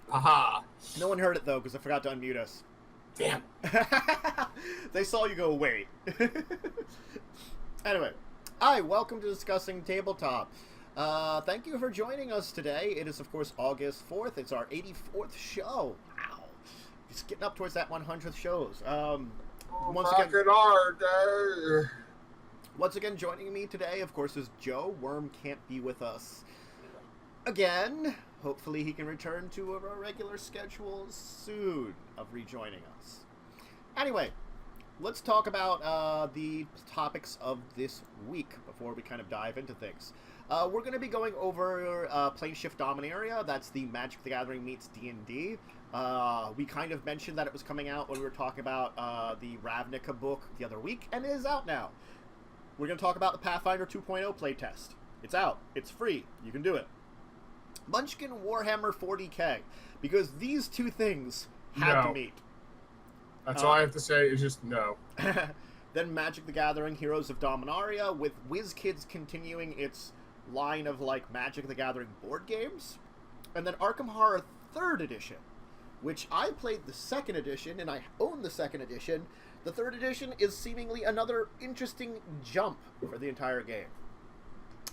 Haha. No one heard it, though, because I forgot to unmute us. Damn. They saw you go, wait. Anyway, hi, welcome to Discussing Tabletop. Thank you for joining us today. It is, of course, August 4th. It's our 84th show. Wow. Just getting up towards that 100th shows. Once again, joining me today, of course, is Joe. Worm can't be with us again. Hopefully he can return to a regular schedule soon of rejoining us. Anyway, let's talk about the topics of this week before we kind of dive into things. We're going to be going over Planeshift Dominaria. That's the Magic the Gathering meets D&D. We kind of mentioned that it was coming out when we were talking about the Ravnica book the other week, and it is out now. We're going to talk about the Pathfinder 2.0 playtest. It's out. It's free. You can do it. Munchkin Warhammer 40k, because these two things had to meet. That's all I have to say is just no. Then Magic the Gathering Heroes of Dominaria, with WizKids continuing its line of like Magic the Gathering board games. And then Arkham Horror 3rd edition, which I played the 2nd edition and I own the 2nd edition. The 3rd edition is seemingly another interesting jump for the entire game.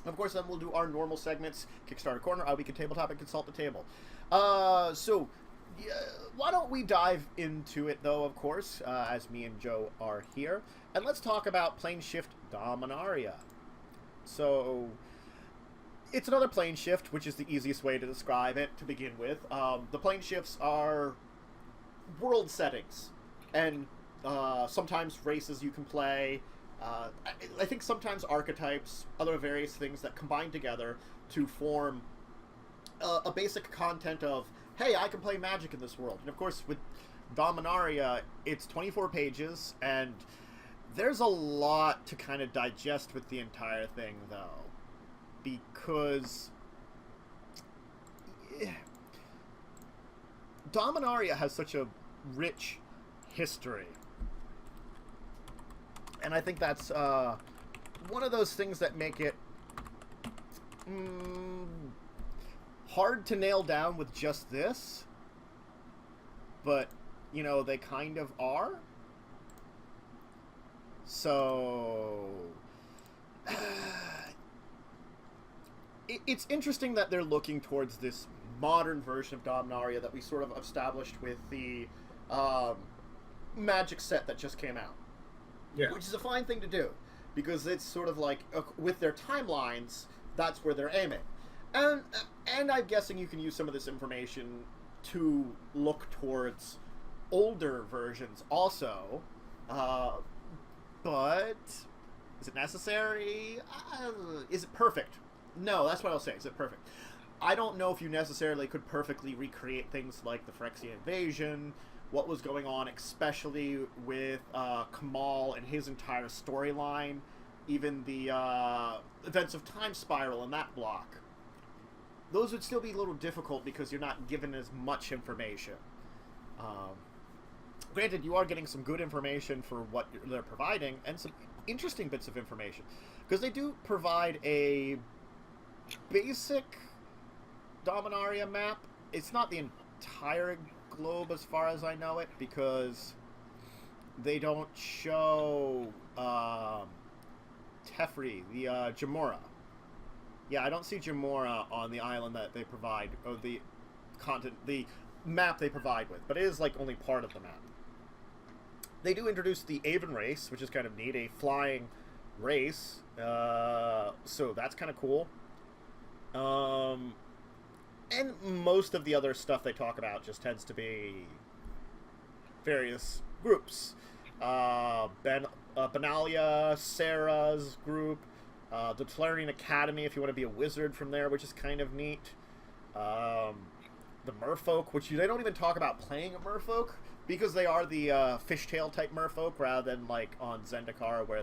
Of course, then we'll do our normal segments, Kickstarter Korner, Our Week in Tabletop, and Consult the Table. So, why don't we dive into it, though, of course, as me and Joe are here. And let's talk about Planeshift Dominaria. So, it's another Planeshift, which is the easiest way to describe it to begin with. The Planeshifts are world settings, and sometimes races you can play. I think sometimes archetypes, other various things that combine together to form a basic content of, hey, I can play Magic in this world. And of course, with Dominaria, it's 24 pages, and there's a lot to kind of digest with the entire thing, though. Because Dominaria has such a rich history. And I think that's one of those things that make it hard to nail down with just this. But, you know, they kind of are. So it's interesting that they're looking towards this modern version of Dominaria that we sort of established with the Magic set that just came out. Yeah. Which is a fine thing to do, because it's sort of like, with their timelines, that's where they're aiming. And I'm guessing you can use some of this information to look towards older versions also. But is it necessary? Is it perfect? No, that's what I'll say. Is it perfect? I don't know if you necessarily could perfectly recreate things like the Phyrexian invasion, what was going on, especially with Kamal and his entire storyline, even the events of Time Spiral and that block. Those would still be a little difficult because you're not given as much information. Granted, you are getting some good information for what they're providing, and some interesting bits of information. Because they do provide a basic Dominaria map. It's not the entire globe as far as I know it, because they don't show Teferi, the Jamora. Yeah, I don't see Jamora on the island that they provide, or the map they provide with, but it is like only part of the map. They do introduce the Aven race, which is kind of neat, a flying race, so that's kind of cool. And most of the other stuff they talk about just tends to be various groups. Benalia, Sarah's group, the Tolarian Academy, if you want to be a wizard from there, which is kind of neat. The Merfolk, which they don't even talk about playing a Merfolk, because they are the fishtail type Merfolk, rather than like on Zendikar, where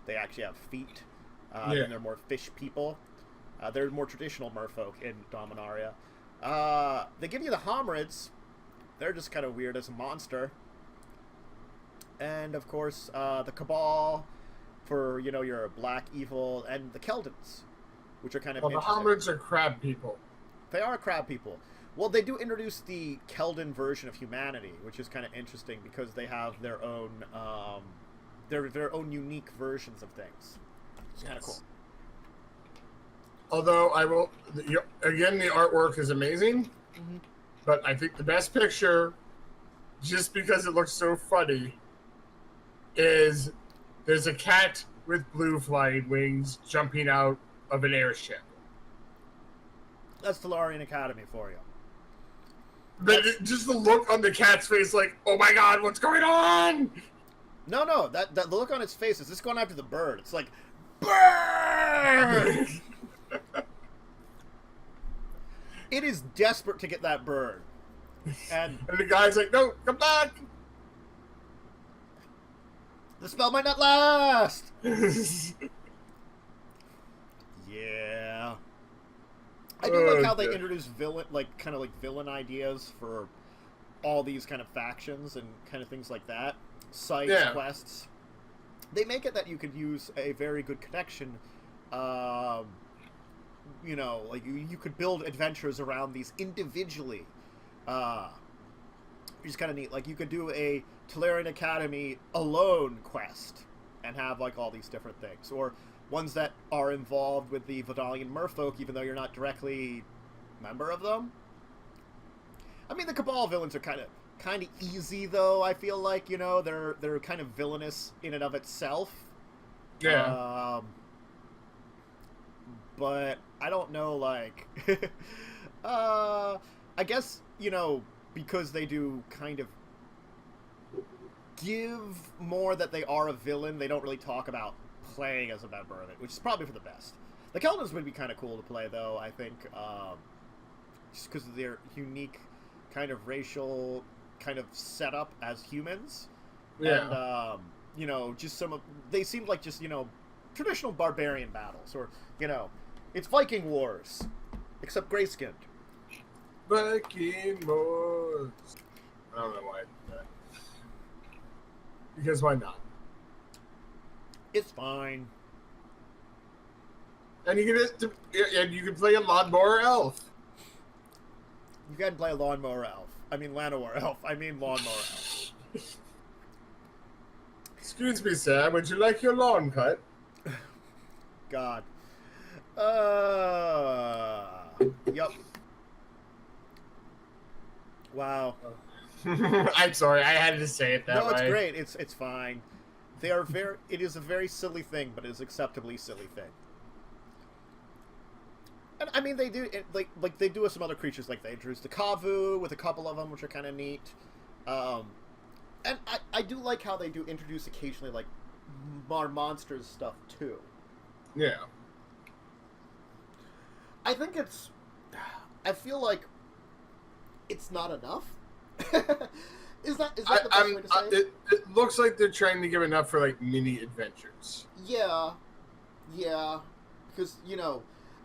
they actually have feet, and they're more fish people. They're more traditional Merfolk in Dominaria. They give you the Homerids. They're just kind of weird as a monster. And, of course, the Cabal for, you know, your black evil, and the Keldons, which are kind of the Homerids are crab people. They are crab people. Well, they do introduce the Keldon version of humanity, which is kind of interesting because they have their own unique versions of things. It's kind of cool. Although again, the artwork is amazing, but I think the best picture, just because it looks so funny, is there's a cat with blue flying wings jumping out of an airship. That's Tolarian Academy for you. But just the look on the cat's face, like, oh my god, what's going on? No, that the look on its face is this going after the bird. It's like, bird! It is desperate to get that bird. And the guy's like, no, come back! The spell might not last! Yeah. I do like how they introduce villain ideas for all these kind of factions and kind of things like that. Sites, quests. They make it that you could use a very good connection. You could build adventures around these individually. Which is kind of neat. Like, you could do a Tolarian Academy alone quest and have, like, all these different things. Or ones that are involved with the Vidalian merfolk, even though you're not directly a member of them. I mean, the Cabal villains are kind of easy, though, I feel like, they're kind of villainous in and of itself. Yeah. But I don't know, like... I guess, because they do kind of give more that they are a villain, they don't really talk about playing as a member of it, which is probably for the best. The Keldons would be kind of cool to play, though, I think, just because of their unique kind of racial kind of setup as humans. Yeah. And, they seemed like just, traditional barbarian battles, or, it's Viking Wars, except gray-skinned. Viking Wars. I don't know why I did that. Because why not? It's fine. And you can play a lawnmower elf. You can play a lawnmower elf. I mean lawnmower elf. I mean lawnmower elf. Excuse me, sir. Would you like your lawn cut? God. Yup. Wow. I'm sorry. I had to say it that way. No, it's great. It's fine. It is a very silly thing, but it is acceptably silly thing. And I mean, they do they do with some other creatures, like they introduced the Kavu with a couple of them, which are kind of neat. And I do like how they do introduce occasionally like more monsters stuff too. Yeah. I feel like it's not enough. Is that the best way to say it? It looks like they're trying to give enough for like mini adventures. Yeah, because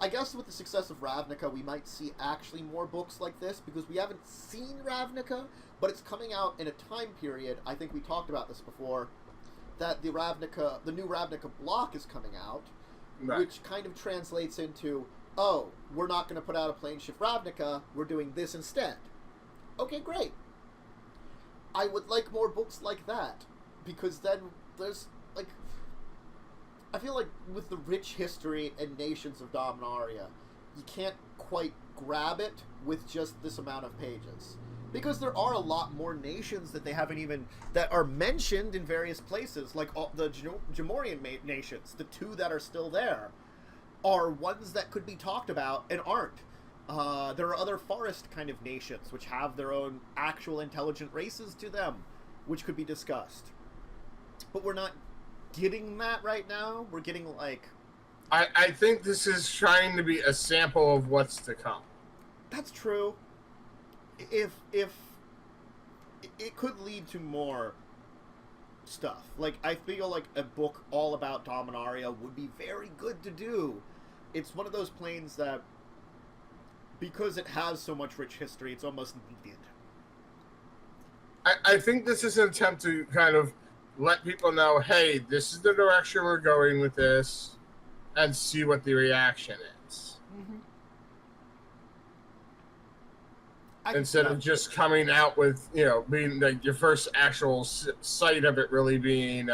I guess with the success of Ravnica, we might see actually more books like this, because we haven't seen Ravnica, but it's coming out in a time period. I think we talked about this before, that the new Ravnica block is coming out, right, which kind of translates into, oh, we're not going to put out a Planeshift Ravnica, we're doing this instead. Okay, great. I would like more books like that, because then there's, like, I feel like with the rich history and nations of Dominaria, you can't quite grab it with just this amount of pages. Because there are a lot more nations that they haven't even, that are mentioned in various places, like all the Jamorian nations, the two that are still there, are ones that could be talked about and aren't. There are other forest kind of nations which have their own actual intelligent races to them, which could be discussed. But we're not getting that right now. We're getting like... I think this is trying to be a sample of what's to come. That's true. If it could lead to more stuff. Like, I feel like a book all about Dominaria would be very good to do. It's one of those planes that, because it has so much rich history, it's almost needed. I think this is an attempt to kind of let people know, hey, this is the direction we're going with this, and see what the reaction is. Mm-hmm. instead of just coming out with, being like your first actual sight of it really being,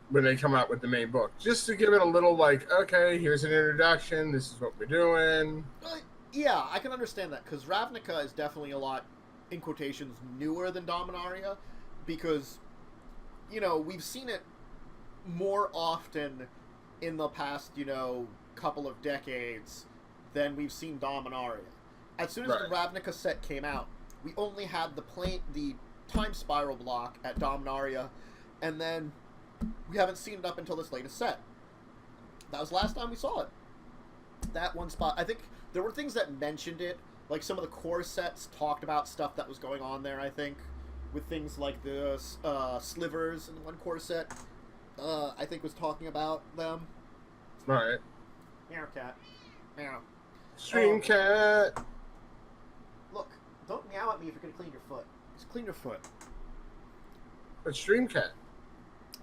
when they come out with the main book, just to give it a little like, okay, here's an introduction, this is what we're doing. Yeah, I can understand that, because Ravnica is definitely a lot, in quotations, newer than Dominaria, because, we've seen it more often in the past, couple of decades than we've seen Dominaria. As soon as the Ravnica set came out, we only had the time spiral block at Dominaria, and then we haven't seen it up until this latest set. That was the last time we saw it. That one spot, I think there were things that mentioned it, like some of the core sets talked about stuff that was going on there, I think, with things like the slivers in the one core set, I think was talking about them. Right. Meow cat. Meow. Stream cat. Look, don't meow at me if you're gonna clean your foot. Just clean your foot. But Stream cat.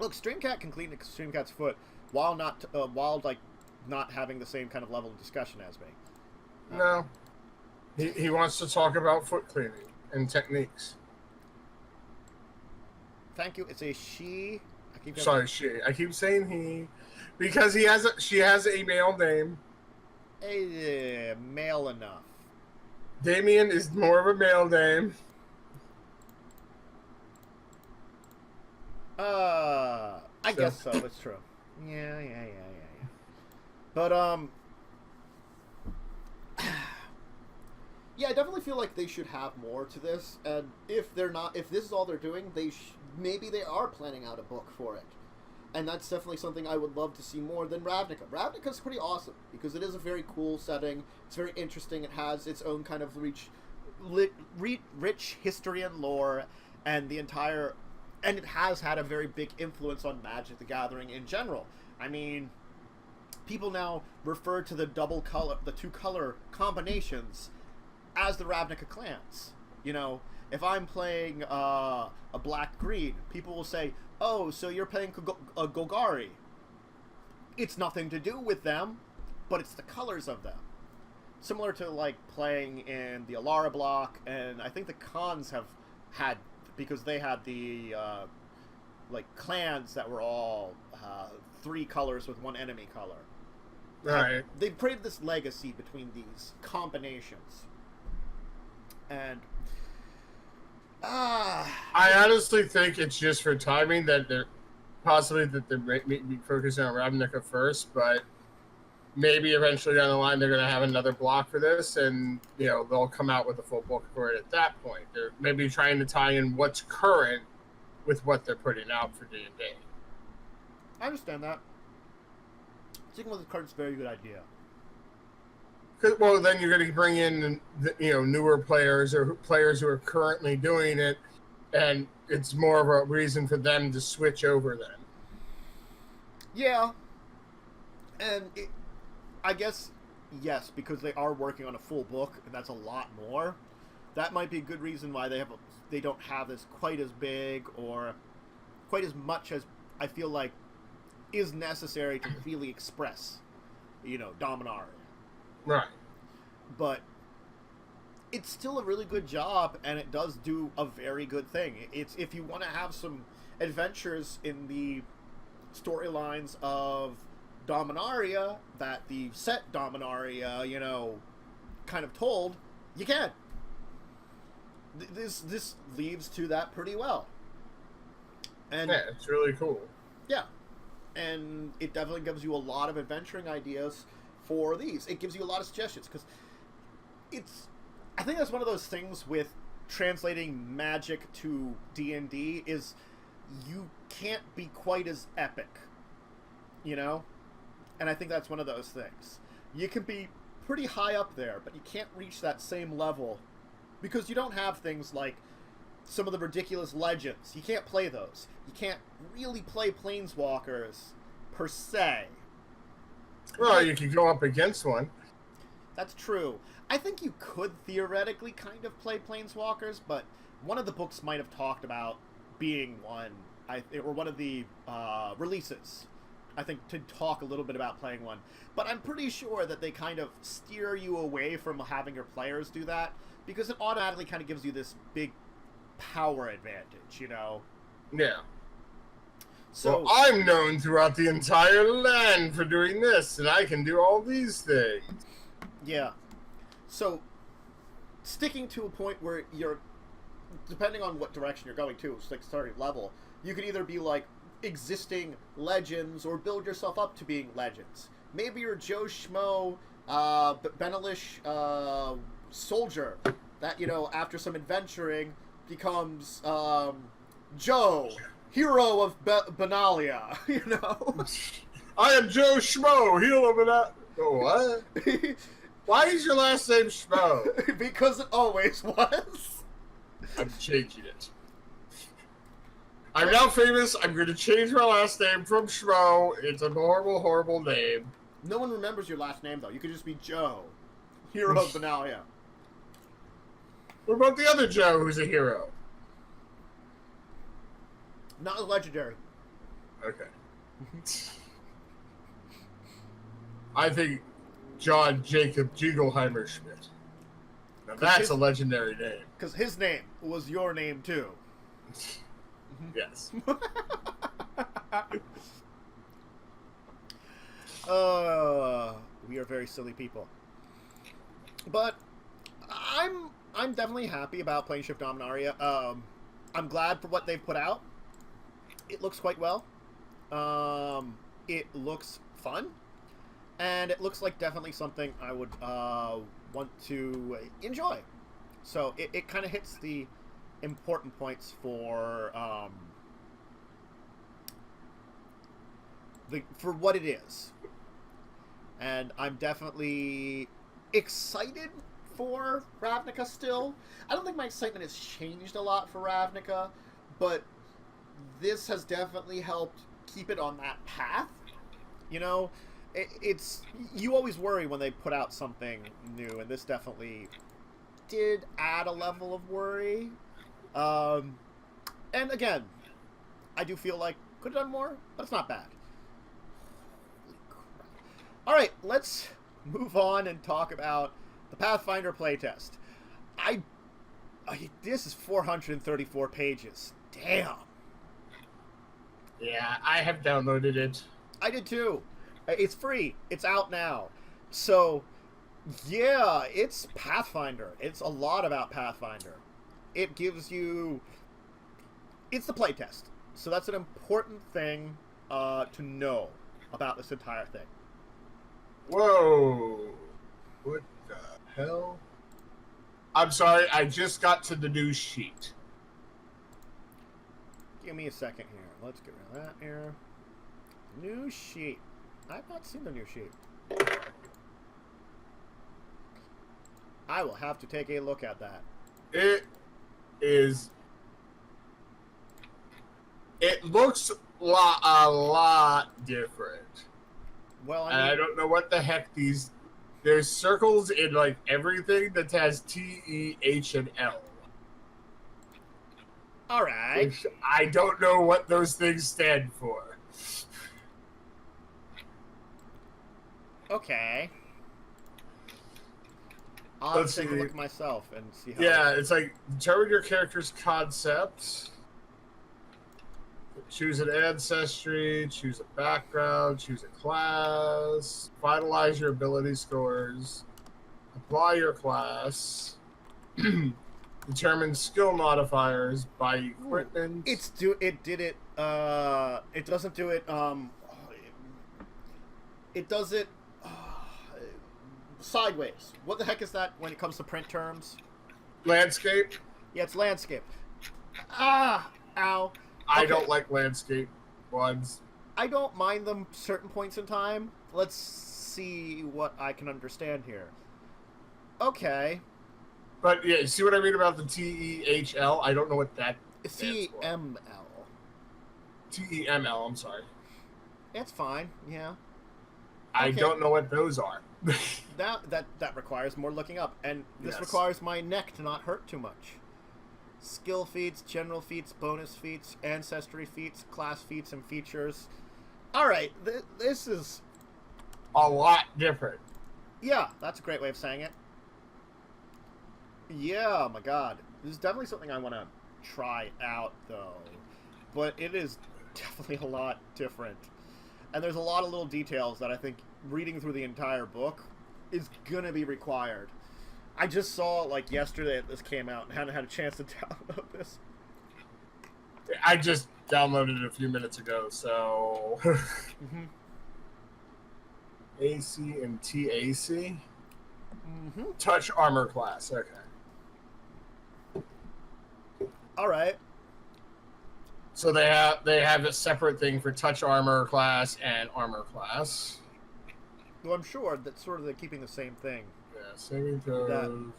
Look, Stream cat can clean Stream cat's foot while not having the same kind of level of discussion as me. No. He wants to talk about foot cleaning and techniques. Thank you. It's a she. Sorry, she. I keep saying he, because she has a male name. Male enough. Damien is more of a male name. I guess so. That's true. Yeah. But yeah, I definitely feel like they should have more to this. And if this is all they're doing, maybe they are planning out a book for it. And that's definitely something I would love to see more than Ravnica. Ravnica's pretty awesome because it is a very cool setting. It's very interesting. It has its own kind of rich history and lore, and and it has had a very big influence on Magic the Gathering in general. I mean, people now refer to the two color combinations as the Ravnica clans. If I'm playing a black-green, people will say, oh, so you're playing a Golgari. It's nothing to do with them, but it's the colors of them. Similar to, like, playing in the Alara block, and I think the Khans have had, because they had the, clans that were all 3 colors with 1 enemy color. Right. They've created this legacy between these combinations. And I honestly think it's just for timing that they're be focusing on Ravnica first, but maybe eventually down the line they're going to have another block for this, and they'll come out with a full book for it at that point. They're maybe trying to tie in what's current with what they're putting out for D&D. I understand that. Sticking with the card is a very good idea. Well, then you're going to bring in, newer players or players who are currently doing it, and it's more of a reason for them to switch over then. Yeah. And I guess, yes, because they are working on a full book, and that's a lot more. That might be a good reason why they don't have this quite as big or quite as much as I feel like is necessary to really express, Dominaria. Right. But it's still a really good job, and it does do a very good thing. It's if you want to have some adventures in the storylines of Dominaria that the set Dominaria, kind of told, you can. This leads to that pretty well. And yeah, it's really cool. Yeah. And it definitely gives you a lot of adventuring ideas for these. It gives you a lot of suggestions, because I think that's one of those things with translating Magic to D&D is you can't be quite as epic, And I think that's one of those things. You can be pretty high up there, but you can't reach that same level because you don't have things like some of the ridiculous legends. You can't play those. You can't really play Planeswalkers per se. Well, you could go up against one. That's true. I think you could theoretically kind of play Planeswalkers, but one of the books might have talked about being one, or one of the releases I think, to talk a little bit about playing one. But I'm pretty sure that they kind of steer you away from having your players do that, because it automatically kind of gives you this big power advantage, you know? Yeah. So well, I'm known throughout the entire land for doing this, and I can do all these things. Yeah. So, sticking to a point where you're, depending on what direction you're going to, like starting level, you could either be like existing legends or build yourself up to being legends. Maybe you're Joe Schmo, Benelish soldier that, you know, after some adventuring becomes Joe, hero of Benalia, you know? I am Joe Schmo, hero of Benalia. Oh, what? Why is your last name Schmo? Because it always was. I'm changing it. I'm now famous. I'm going to change my last name from Schmo. It's a horrible, horrible name. No one remembers your last name, though. You could just be Joe, hero of Benalia. What about the other Joe who's a hero? Not as legendary. Okay. I think John Jacob Jingleheimer Schmidt. Now that's a legendary name. Because his name was your name, too. Yes. We are very silly people. But I'm definitely happy about Planeshift Dominaria. I'm glad for what they've put out. It looks quite well. It looks fun. And it looks like definitely something I would want to enjoy. So it kind of hits the important points for what it is. And I'm definitely excited for Ravnica still. I don't think my excitement has changed a lot for Ravnica, but this has definitely helped keep it on that path. You know, it's you always worry when they put out something new, and this definitely did add a level of worry. And again, I do feel like could have done more, but it's not bad. Holy crap. All right, let's move on and talk about the Pathfinder Playtest. This is 434 pages. Damn. Yeah, I have downloaded it. I did too. It's free. It's out now. So, yeah, it's Pathfinder. It's a lot about Pathfinder. It gives you... It's the playtest. So that's an important thing to know about this entire thing. Whoa. What the hell? I'm sorry, I just got to the news sheet. Give me a second here. Let's get rid of that here. New sheet. I've not seen the new sheet. I will have to take a look at that. It is... It looks a lot different. Well, And I don't know what the heck these... There's circles in, like, everything that has T, E, H, and L. Alright. Which I don't know what those things stand for. Okay. I'll Let's take a see. look myself and see how... Yeah, it's like, determine your character's concept. Choose an ancestry, choose a background, choose a class, finalize your ability scores, apply your class, determine skill modifiers by equipment. It doesn't do it, it does it sideways. What the heck is that when it comes to print terms? Landscape? Yeah, it's landscape. Ah! Ow. I Okay. don't like landscape ones. I don't mind them certain points in time. Let's see what I can understand here. Okay. But yeah, see what I mean about the TEHL? I don't know what that stands for. CML. TEML, I'm sorry. It's fine, yeah. I Okay. don't know what those are. That requires more looking up, and this Yes. requires my neck to not hurt too much. Skill feats, general feats, bonus feats, ancestry feats, class feats, and features. All right, this is a lot different. Yeah, that's a great way of saying it. Yeah, oh my god. This is definitely something I want to try out, though. But it is definitely a lot different. And there's a lot of little details that I think reading through the entire book is gonna be required. I just saw, like, yesterday that this came out and hadn't had a chance to download this. I just downloaded it a few minutes ago, so... Mm-hmm. AC and TAC? Mm-hmm. Touch armor class, okay. Alright. So they have a separate thing for touch armor class and armor class. Well, I'm sure that sort of they're keeping the same thing. Yeah, saving throws.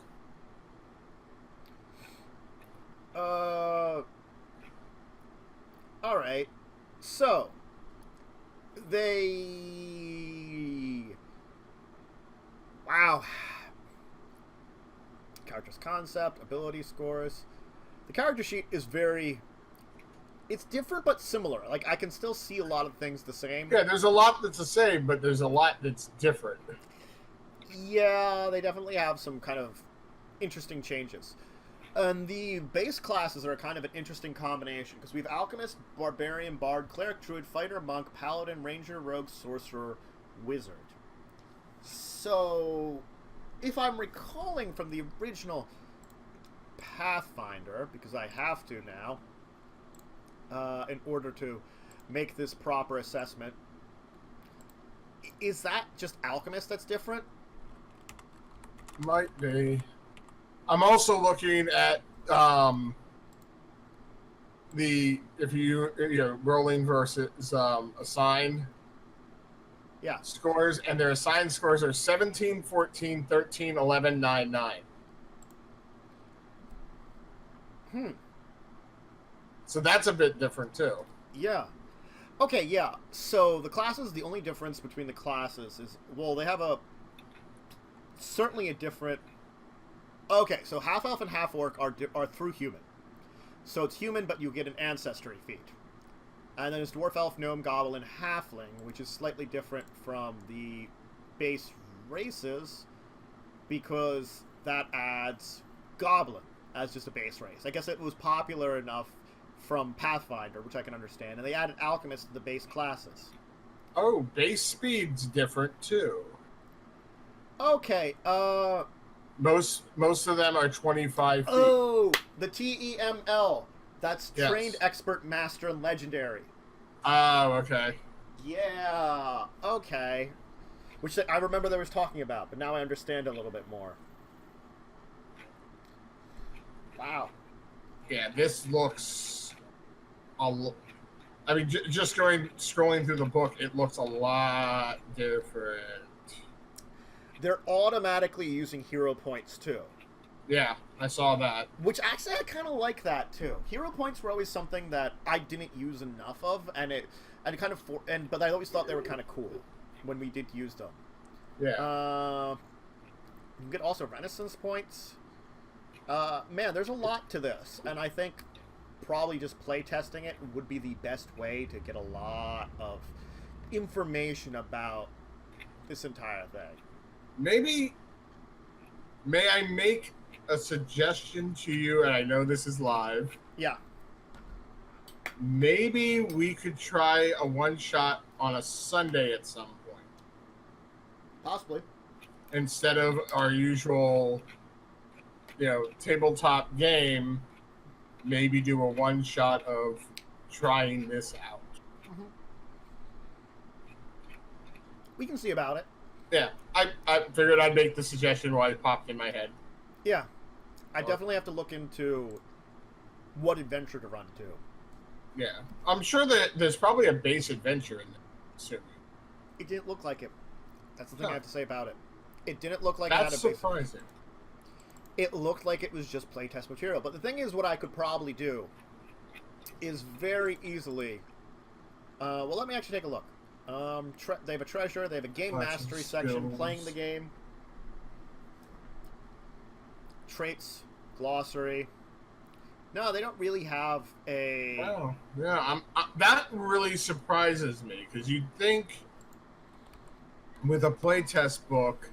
Alright. So, they... Wow. Character's concept, ability scores. The character sheet is very... It's different but similar. Like, I can still see a lot of things the same. Yeah, there's a lot that's the same, but there's a lot that's different. Yeah, they definitely have some kind of interesting changes. And the base classes are kind of an interesting combination, because we have Alchemist, Barbarian, Bard, Cleric, Druid, Fighter, Monk, Paladin, Ranger, Rogue, Sorcerer, Wizard. So, if I'm recalling from the original Pathfinder, because I have to now, in order to make this proper assessment, is that just Alchemist that's different? Might be. I'm also looking at if you rolling versus assigned scores, and their assigned scores are 17, 14, 13, 11, 9, 9. So that's a bit different too. Yeah. Okay, yeah. So the classes, the only difference between the classes is, well, they have certainly a different... Okay, so half-elf and half-orc are through human. So it's human, but you get an ancestry feat. And then it's dwarf, elf, gnome, goblin, halfling, which is slightly different from the base races, because that adds goblin as just a base race. I guess it was popular enough from Pathfinder, which I can understand, and they added alchemist to the base classes. Oh, base speed's different too. Okay, Most of them are 25 feet. Oh, the TEML. That's Yes. Trained, Expert, Master, and Legendary. Oh, okay. Yeah, okay. Which I remember they was talking about, but now I understand a little bit more. Wow. Yeah, this looks I mean, just scrolling through the book, it looks a lot different. They're automatically using hero points, too. Yeah, I saw that. Which, actually, I kind of like that, too. Hero points were always something that I didn't use enough of, but I always thought they were kind of cool when we did use them. Yeah. You can get also Renaissance points. Man, there's a lot to this, and I think probably just play testing it would be the best way to get a lot of information about this entire thing. May I make a suggestion to you, and I know this is live. Yeah. Maybe we could try a one-shot on a Sunday at some point. Possibly. Instead of our usual, tabletop game, maybe do a one-shot of trying this out. Mm-hmm. We can see about it. Yeah, I figured I'd make the suggestion while it popped in my head. Yeah. I definitely have to look into what adventure to run to. Yeah. I'm sure that there's probably a base adventure in there, assuming. It didn't look like it. That's the thing I have to say about it. It didn't look like That's it had a base. surprising. It looked like it was just playtest material. But the thing is, what I could probably do is very easily... well, let me actually take a look. They have a treasure. They have a game mastery section, playing the game. Traits, glossary, No, they don't really have a... Oh, yeah. That really surprises me, because you'd think with a playtest book,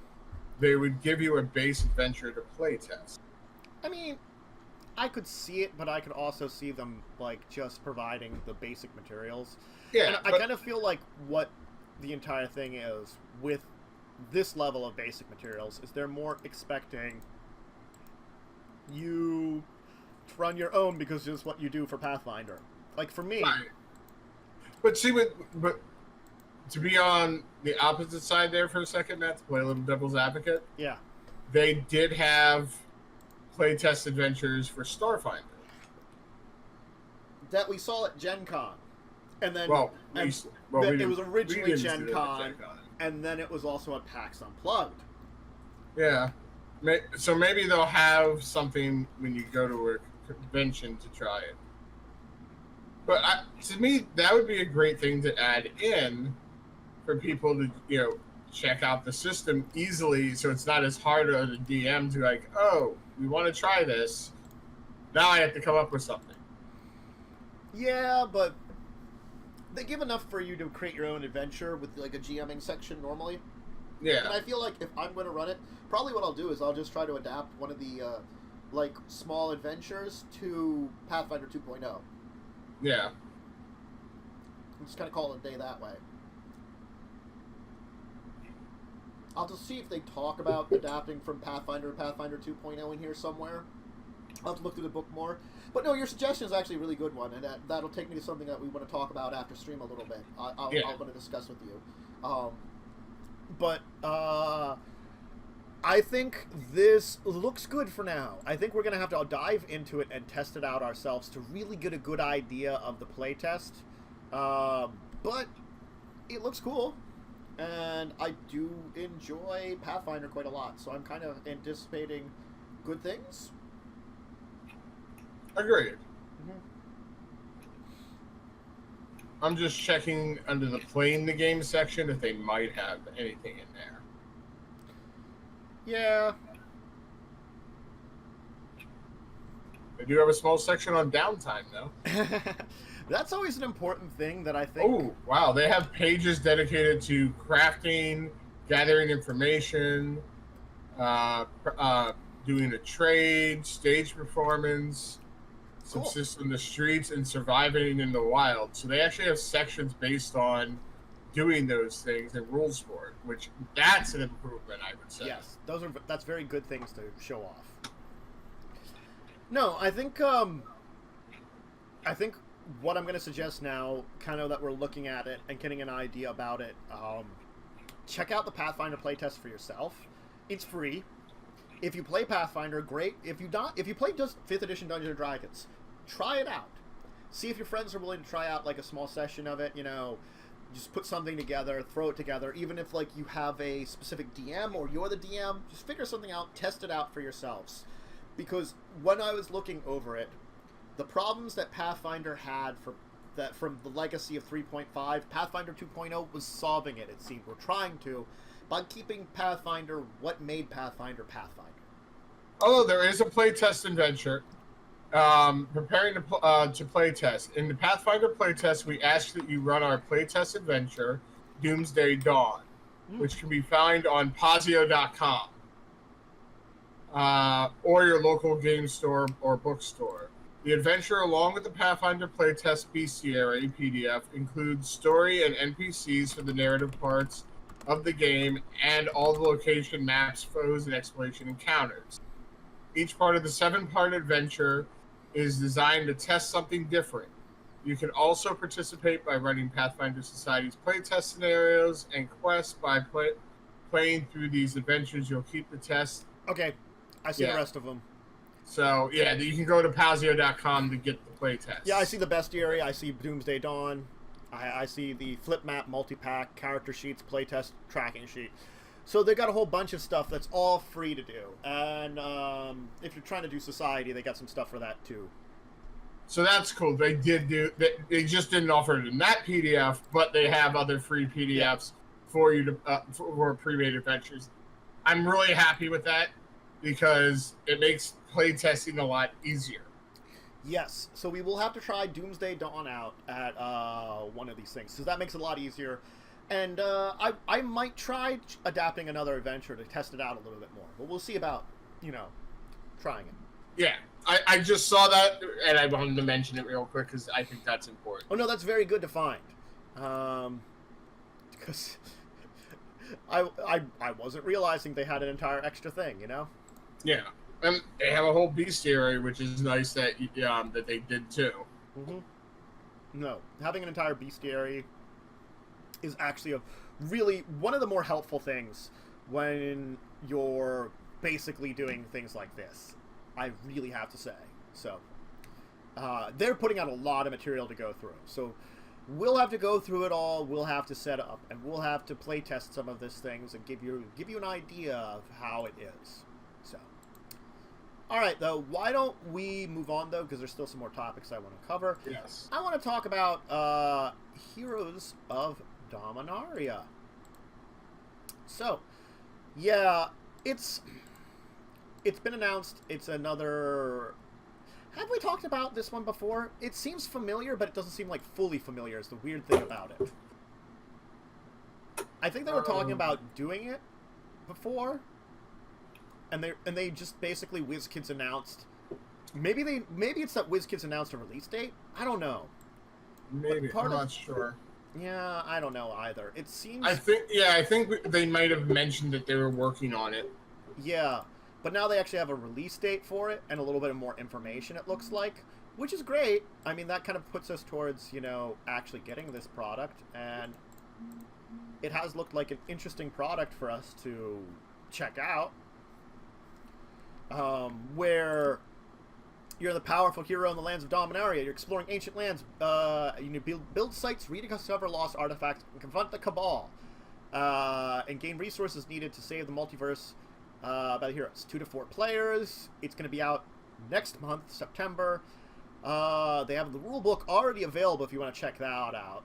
they would give you a base adventure to playtest. I mean, I could see it, but I could also see them, like, just providing the basic materials. Yeah, and I kind of feel like what the entire thing is with this level of basic materials is they're more expecting you to run your own because it's what you do for Pathfinder. Like, for me... Right. But see, but to be on the opposite side there for a second, Matt, to play a little devil's advocate. Yeah. They did have playtest adventures for Starfinder. That we saw at Gen Con. And then... it was originally Gen Con, and then it was also at PAX Unplugged. Yeah. So maybe they'll have something when you go to a convention to try it. But to me, that would be a great thing to add in for people to, check out the system easily, so it's not as hard on the DM to like, oh, we want to try this. Now I have to come up with something. Yeah, but they give enough for you to create your own adventure with like a GMing section normally. Yeah. And I feel like if I'm going to run it, probably what I'll do is I'll just try to adapt one of the like small adventures to Pathfinder 2.0. Yeah. Just kind of call it a day that way. I'll just see if they talk about adapting from Pathfinder to Pathfinder 2.0 in here somewhere. I'll have to look through the book more. But no, your suggestion is actually a really good one, and that'll take me to something that we want to talk about after stream a little bit. I'll want to discuss with you. I think this looks good for now. I think we're going to have to dive into it and test it out ourselves to really get a good idea of the playtest. But it looks cool. And I do enjoy Pathfinder quite a lot, so I'm kind of anticipating good things. Agreed. Mm-hmm. I'm just checking under the playing the game section if they might have anything in there. Yeah. They do have a small section on downtime, though. That's always an important thing that I think... Oh, wow. They have pages dedicated to crafting, gathering information, doing a trade, stage performance, subsist in the streets, and surviving in the wild. So they actually have sections based on doing those things and rules for it, which that's an improvement, I would say. Yes, that's very good things to show off. No, I think what I'm going to suggest now, kind of that we're looking at it and getting an idea about it, check out the Pathfinder playtest for yourself. It's free. If you play Pathfinder, great. If you play just 5th edition Dungeons and Dragons, try it out. See if your friends are willing to try out like a small session of it, just put something together, throw it together, even if like you have a specific DM or you're the DM, just figure something out, test it out for yourselves. Because when I was looking over it, the problems that Pathfinder had from the legacy of 3.5, Pathfinder 2.0 was solving it seemed. We're trying to, by keeping Pathfinder what made Pathfinder Pathfinder. Oh, there is a playtest adventure. Preparing to playtest. In the Pathfinder playtest, we ask that you run our playtest adventure, Doomsday Dawn, which can be found on Pazio.com or your local game store or bookstore. The adventure, along with the Pathfinder playtest bestiary PDF, includes story and NPCs for the narrative parts of the game and all the location maps, foes, and exploration encounters. Each part of the 7-part adventure is designed to test something different. You can also participate by running Pathfinder Society's playtest scenarios and quests. By playing through these adventures, you'll keep the test. Okay, I see the rest of them. So, yeah, you can go to Pazio.com to get the playtest. Yeah, I see the bestiary, I see Doomsday Dawn, I see the flip map, multi-pack, character sheets, playtest, tracking sheet. So they got a whole bunch of stuff that's all free to do. And if you're trying to do Society, they got some stuff for that too. So that's cool. They they just didn't offer it in that PDF, but they have other free PDFs for you to for pre-made adventures. I'm really happy with that because it makes playtesting a lot easier. Yes, so we will have to try Doomsday Dawn out at one of these things, so that makes it a lot easier. And I might try adapting another adventure to test it out a little bit more, but we'll see about, trying it. Yeah, I just saw that, and I wanted to mention it real quick because I think that's important. Oh no, that's very good to find, because I wasn't realizing they had an entire extra thing, Yeah, and they have a whole bestiary, which is nice that that they did too. Mm-hmm. No, having an entire bestiary is actually really one of the more helpful things when you're basically doing things like this. I really have to say. So, they're putting out a lot of material to go through. So, we'll have to go through it all. We'll have to set up, and we'll have to play test some of these things and give you an idea of how it is. So, all right, though. Why don't we move on though? Because there's still some more topics I want to cover. Yes. I want to talk about Heroes of Dominaria. So, yeah, it's been announced. It's another... Have we talked about this one before? It seems familiar, but it doesn't seem like fully familiar is the weird thing about it. I think they were talking about doing it before, and they just basically WizKids announced... Maybe it's that WizKids announced a release date? I don't know. Maybe. I'm not sure. Yeah, I don't know either. It seems... I think they might have mentioned that they were working on it. Yeah, but now they actually have a release date for it and a little bit more information, it looks like, which is great. I mean, that kind of puts us towards, actually getting this product, and it has looked like an interesting product for us to check out, where... You're the powerful hero in the lands of Dominaria. You're exploring ancient lands. You build sites, rediscover lost artifacts, and confront the Cabal. And gain resources needed to save the multiverse by the heroes. 2 to 4 players. It's going to be out next month, September. They have the rulebook already available if you want to check that out.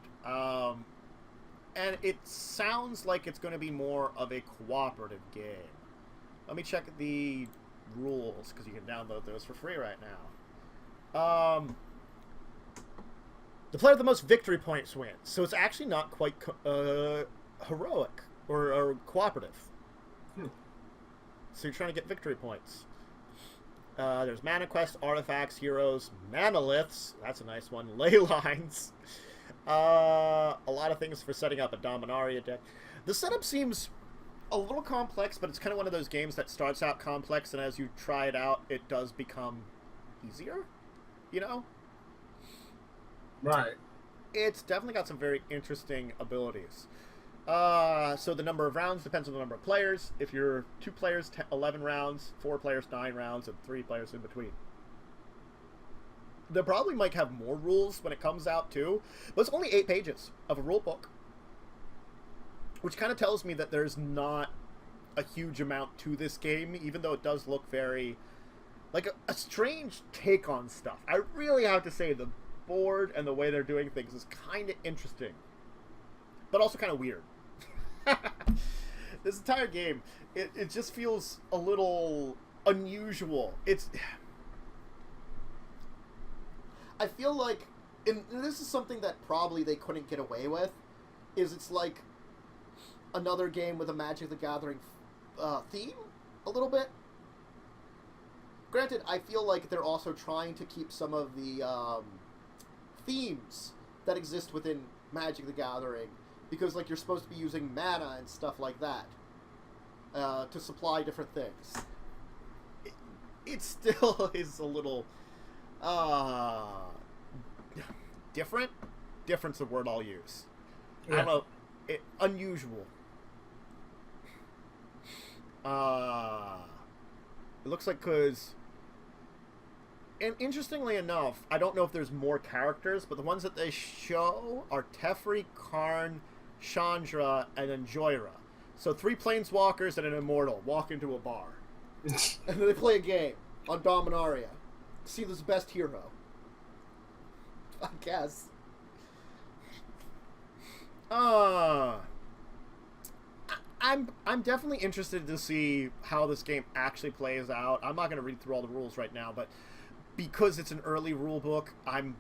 And it sounds like it's going to be more of a cooperative game. Let me check the rules, because you can download those for free right now. The player with the most victory points wins, so it's actually not quite heroic or cooperative. So you're trying to get victory points. There's mana quest, artifacts, heroes, manoliths, that's a nice one, ley lines, a lot of things for setting up a Dominaria deck. The setup seems a little complex, but it's kind of one of those games that starts out complex, and as you try it out, it does become easier, Right. It's definitely got some very interesting abilities. So the number of rounds depends on the number of players. If you're 2 players, 11 rounds, 4 players, 9 rounds, and 3 players in between. They probably might have more rules when it comes out, too, but it's only 8 pages of a rule book, which kind of tells me that there's not a huge amount to this game, even though it does look very... like a strange take on stuff. I really have to say the board and the way they're doing things is kind of interesting, but also kind of weird. This entire game, it just feels a little unusual. I feel like, and this is something that probably they couldn't get away with, is it's like another game with a Magic the Gathering theme, a little bit. Granted, I feel like they're also trying to keep some of the themes that exist within Magic the Gathering, because like you're supposed to be using mana and stuff like that to supply different things. It still is a little different. Different's the word I'll use. Yeah. I don't know. Unusual. It looks like because... And interestingly enough, I don't know if there's more characters, but the ones that they show are Teferi, Karn, Chandra, and then Joyra. So 3 planeswalkers and an immortal walk into a bar. And then they play a game on Dominaria. See who's the best hero. I guess. I'm definitely interested to see how this game actually plays out. I'm not going to read through all the rules right now, but because it's an early rule book, I'm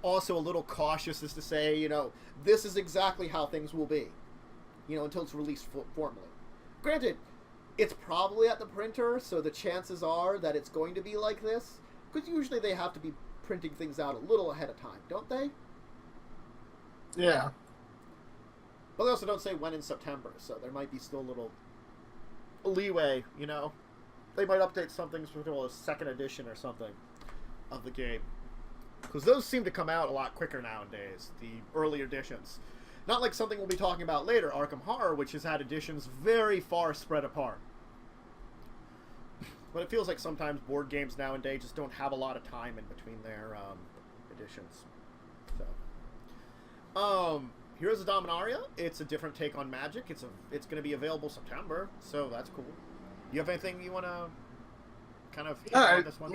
also a little cautious as to say, you know, this is exactly how things will be, you know, until it's released formally. Granted, it's probably at the printer, so the chances are that it's going to be like this, because usually they have to be printing things out a little ahead of time, don't they? Yeah. But they also don't say when in September, so there might be still a little leeway, you know? They might update something for a second edition or something of the game. Because those seem to come out a lot quicker nowadays, the early editions. Not like something we'll be talking about later, Arkham Horror, which has had editions very far spread apart. But it feels like sometimes board games nowadays just don't have a lot of time in between their editions. So, Heroes of Dominaria, it's a different take on Magic. It's going to be available September, so that's cool. You have anything you want to kind of hit on this one?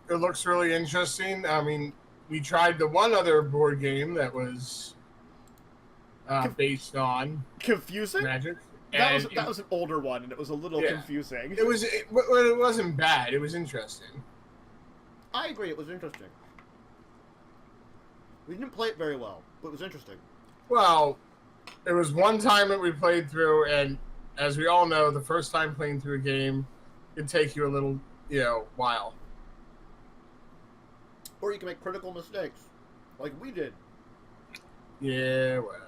It looks really interesting. I mean, we tried the one other board game that was based on confusing Magic. That was an older one, and it was a little confusing. It wasn't bad. It was interesting. I agree. It was interesting. We didn't play it very well, but it was interesting. Well, it was one time that we played through, and as we all know, the first time playing through a game can take you a little, while. Or you can make critical mistakes, like we did. Yeah, well.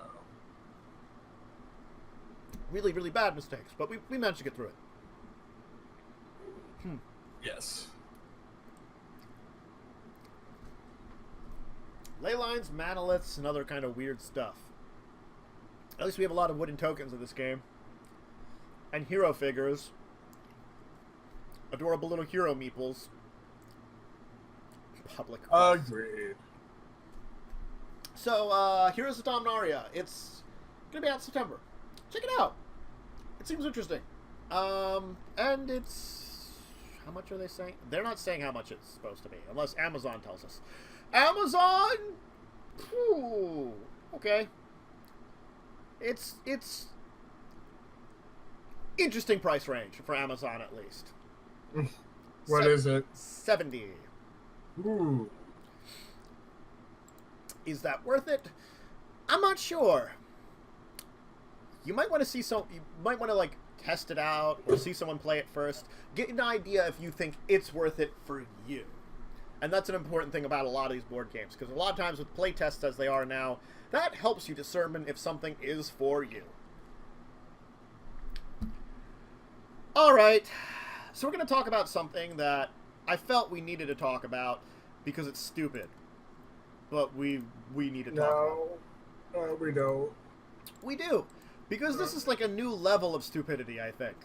Really, really bad mistakes, but we managed to get through it. Yes. Ley lines, monoliths, and other kind of weird stuff. At least we have a lot of wooden tokens in this game. And hero figures. Adorable little hero meeples. Public quest. Agreed. So, Heroes of Dominaria. It's going to be out in September. Check it out. It seems interesting. And it's... How much are they saying? They're not saying how much it's supposed to be, unless Amazon tells us. Amazon? Ooh, okay. It's interesting price range for Amazon, at least. What is it? 70. Ooh. Is that worth it? I'm not sure. You might want to see you might want to like test it out or see someone play it first. Get an idea if you think it's worth it for you. And that's an important thing about a lot of these board games, because a lot of times with playtests as they are now, that helps you determine if something is for you. Alright, so we're going to talk about something that I felt we needed to talk about because it's stupid. But we need to talk about it. No, we don't. We do, because this is like a new level of stupidity, I think.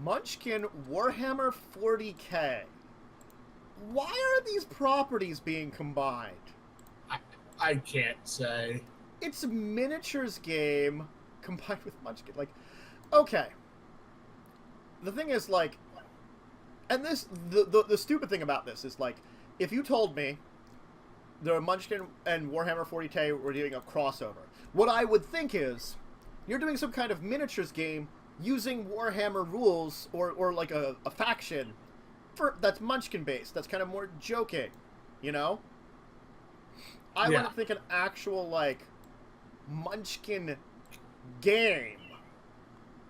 Munchkin Warhammer 40K. Why are these properties being combined? I can't say. It's a miniatures game combined with Munchkin. Like, okay. The thing is, like, and this, the stupid thing about this is, like, if you told me the Munchkin and Warhammer 40K were doing a crossover, what I would think is, you're doing some kind of miniatures game using Warhammer rules, or like a faction, that's Munchkin based, that's kind of more joking, you know? I want to think an actual, like, Munchkin game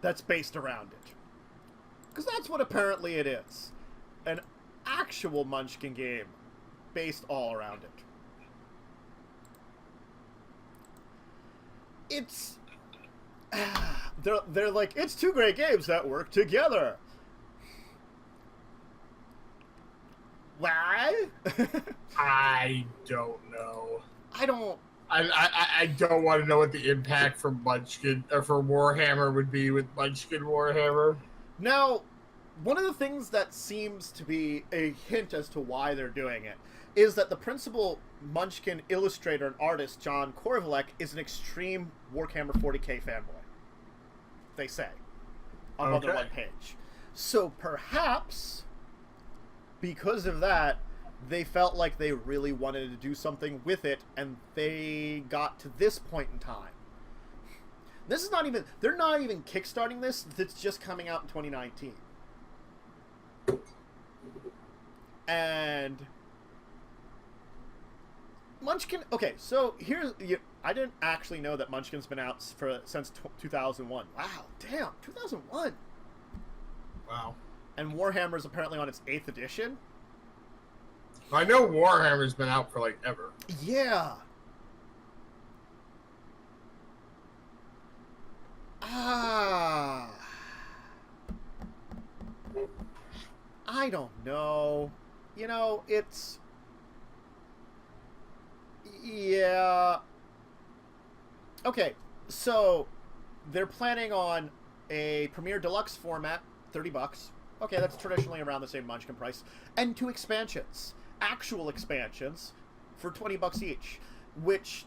that's based around it. Because that's what apparently it is. An actual Munchkin game based all around it. It's... They're like, it's two great games that work together. Why? I don't know. I don't want to know what the impact for Munchkin or for Warhammer would be with Munchkin Warhammer. Now, one of the things that seems to be a hint as to why they're doing it is that the principal Munchkin illustrator and artist, John Korvalek, is an extreme Warhammer 40K fanboy. They say on more than one page. So perhaps because of that, they felt like they really wanted to do something with it, and they got to this point in time. This is not even... They're not even kickstarting this. It's just coming out in 2019. And Munchkin. Okay, so here's I didn't actually know that Munchkin's been out since 2001. Wow, damn, 2001. Wow. And Warhammer's apparently on its 8th edition. I know Warhammer's been out for like ever. Yeah. I don't know. You know, it's... Yeah. Okay, so they're planning on a Premier Deluxe format, $30. Okay, that's traditionally around the same Munchkin price. And 2 expansions. Actual expansions for $20 each, which...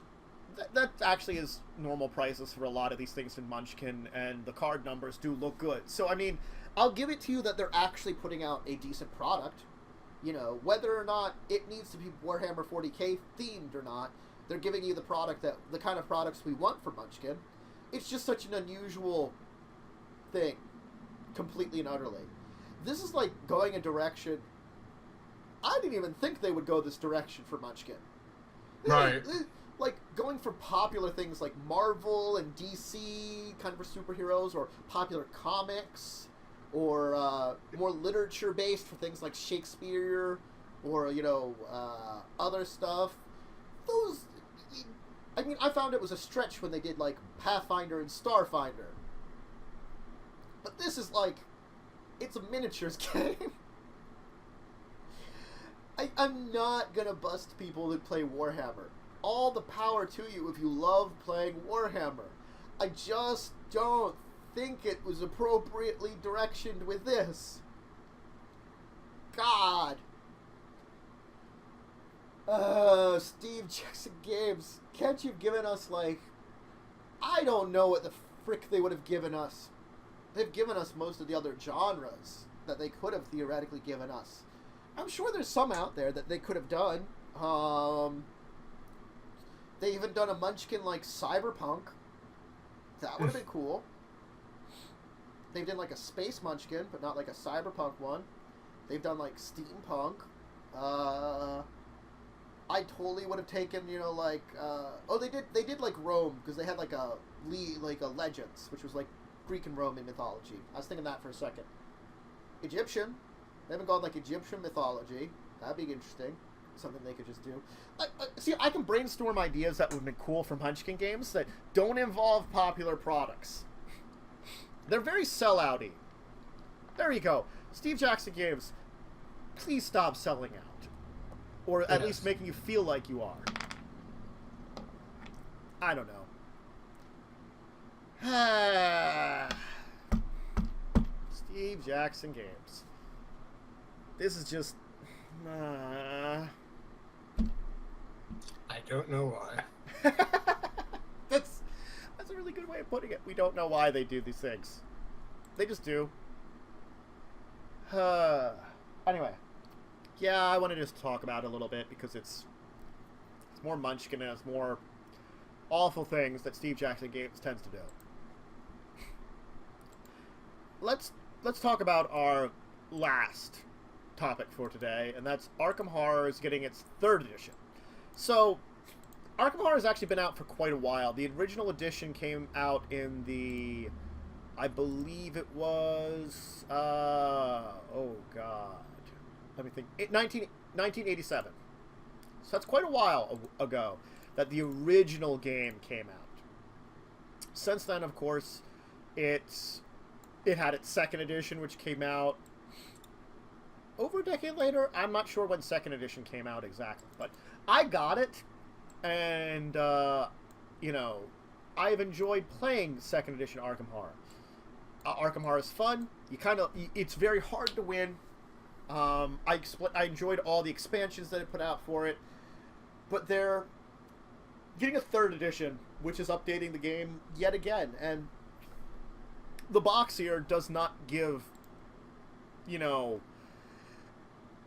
That actually is normal prices for a lot of these things in Munchkin, and the card numbers do look good. So, I mean, I'll give it to you that they're actually putting out a decent product. You know, whether or not it needs to be Warhammer 40k themed or not, they're giving you the kind of products we want for Munchkin. It's just such an unusual thing, completely and utterly. This is like going a direction. I didn't even think they would go this direction for Munchkin. Right. Like, going for popular things like Marvel and DC, kind of for superheroes, or popular comics, or more literature-based for things like Shakespeare, or, you know, other stuff. Those... I mean, I found it was a stretch when they did, like, Pathfinder and Starfinder. But this is, like... It's a miniatures game. I'm not gonna bust people that play Warhammer. All the power to you if you love playing Warhammer. I just don't think it was appropriately directioned with this. God. Steve Jackson Games, can't you have given us, like... I don't know what the frick they would have given us. They've given us most of the other genres that they could have theoretically given us. I'm sure there's some out there that they could have done. They even done a Munchkin like Cyberpunk. That would have been cool. They've done like a Space Munchkin, but not like a Cyberpunk one. They've done like Steampunk. I totally would have taken, you know, like oh, they did like Rome, because they had like a Legends, which was like Greek and Roman mythology. I was thinking that for a second. Egyptian. They haven't gone like Egyptian mythology. That'd be interesting. Something they could just do. See, I can brainstorm ideas that would have been cool for Munchkin games that don't involve popular products. They're very sell-outy. There you go. Steve Jackson Games, please stop selling out. Or at least making you feel like you are. I don't know. Steve Jackson Games. This is just... I don't know why. That's a really good way of putting it. We don't know why they do these things. They just do. Anyway. Yeah, I want to just talk about it a little bit because it's more Munchkin and it's more awful things that Steve Jackson Games tends to do. Let's talk about our last topic for today, and that's Arkham Horror is getting its 3rd edition. So, Arkham Horror has actually been out for quite a while. The original edition came out in the... I believe it was... oh, God. Let me think. 1987. So that's quite a while ago that the original game came out. Since then, of course, it had its 2nd edition, which came out over a decade later. I'm not sure when 2nd edition came out exactly, but I got it, and, you know, I've enjoyed playing 2nd edition Arkham Horror. Arkham Horror is fun. It's very hard to win. I enjoyed all the expansions that it put out for it, but they're getting a 3rd edition, which is updating the game yet again, and the box here does not give, you know,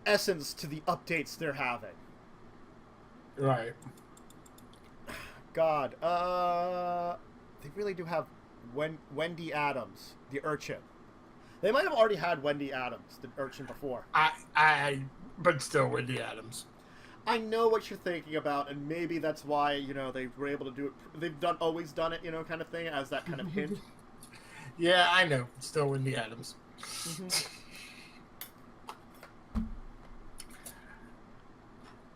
essence to the updates they're having. Right. God, they really do have Wendy Adams, the urchin. They might have already had Wendy Adams, the urchin, before. I But still, Wendy Adams. I know what you're thinking about, and maybe that's why, you know, they were able to do it. They've always done it, you know, kind of thing, as that kind of hint. Yeah, I know. Still Wendy Adams.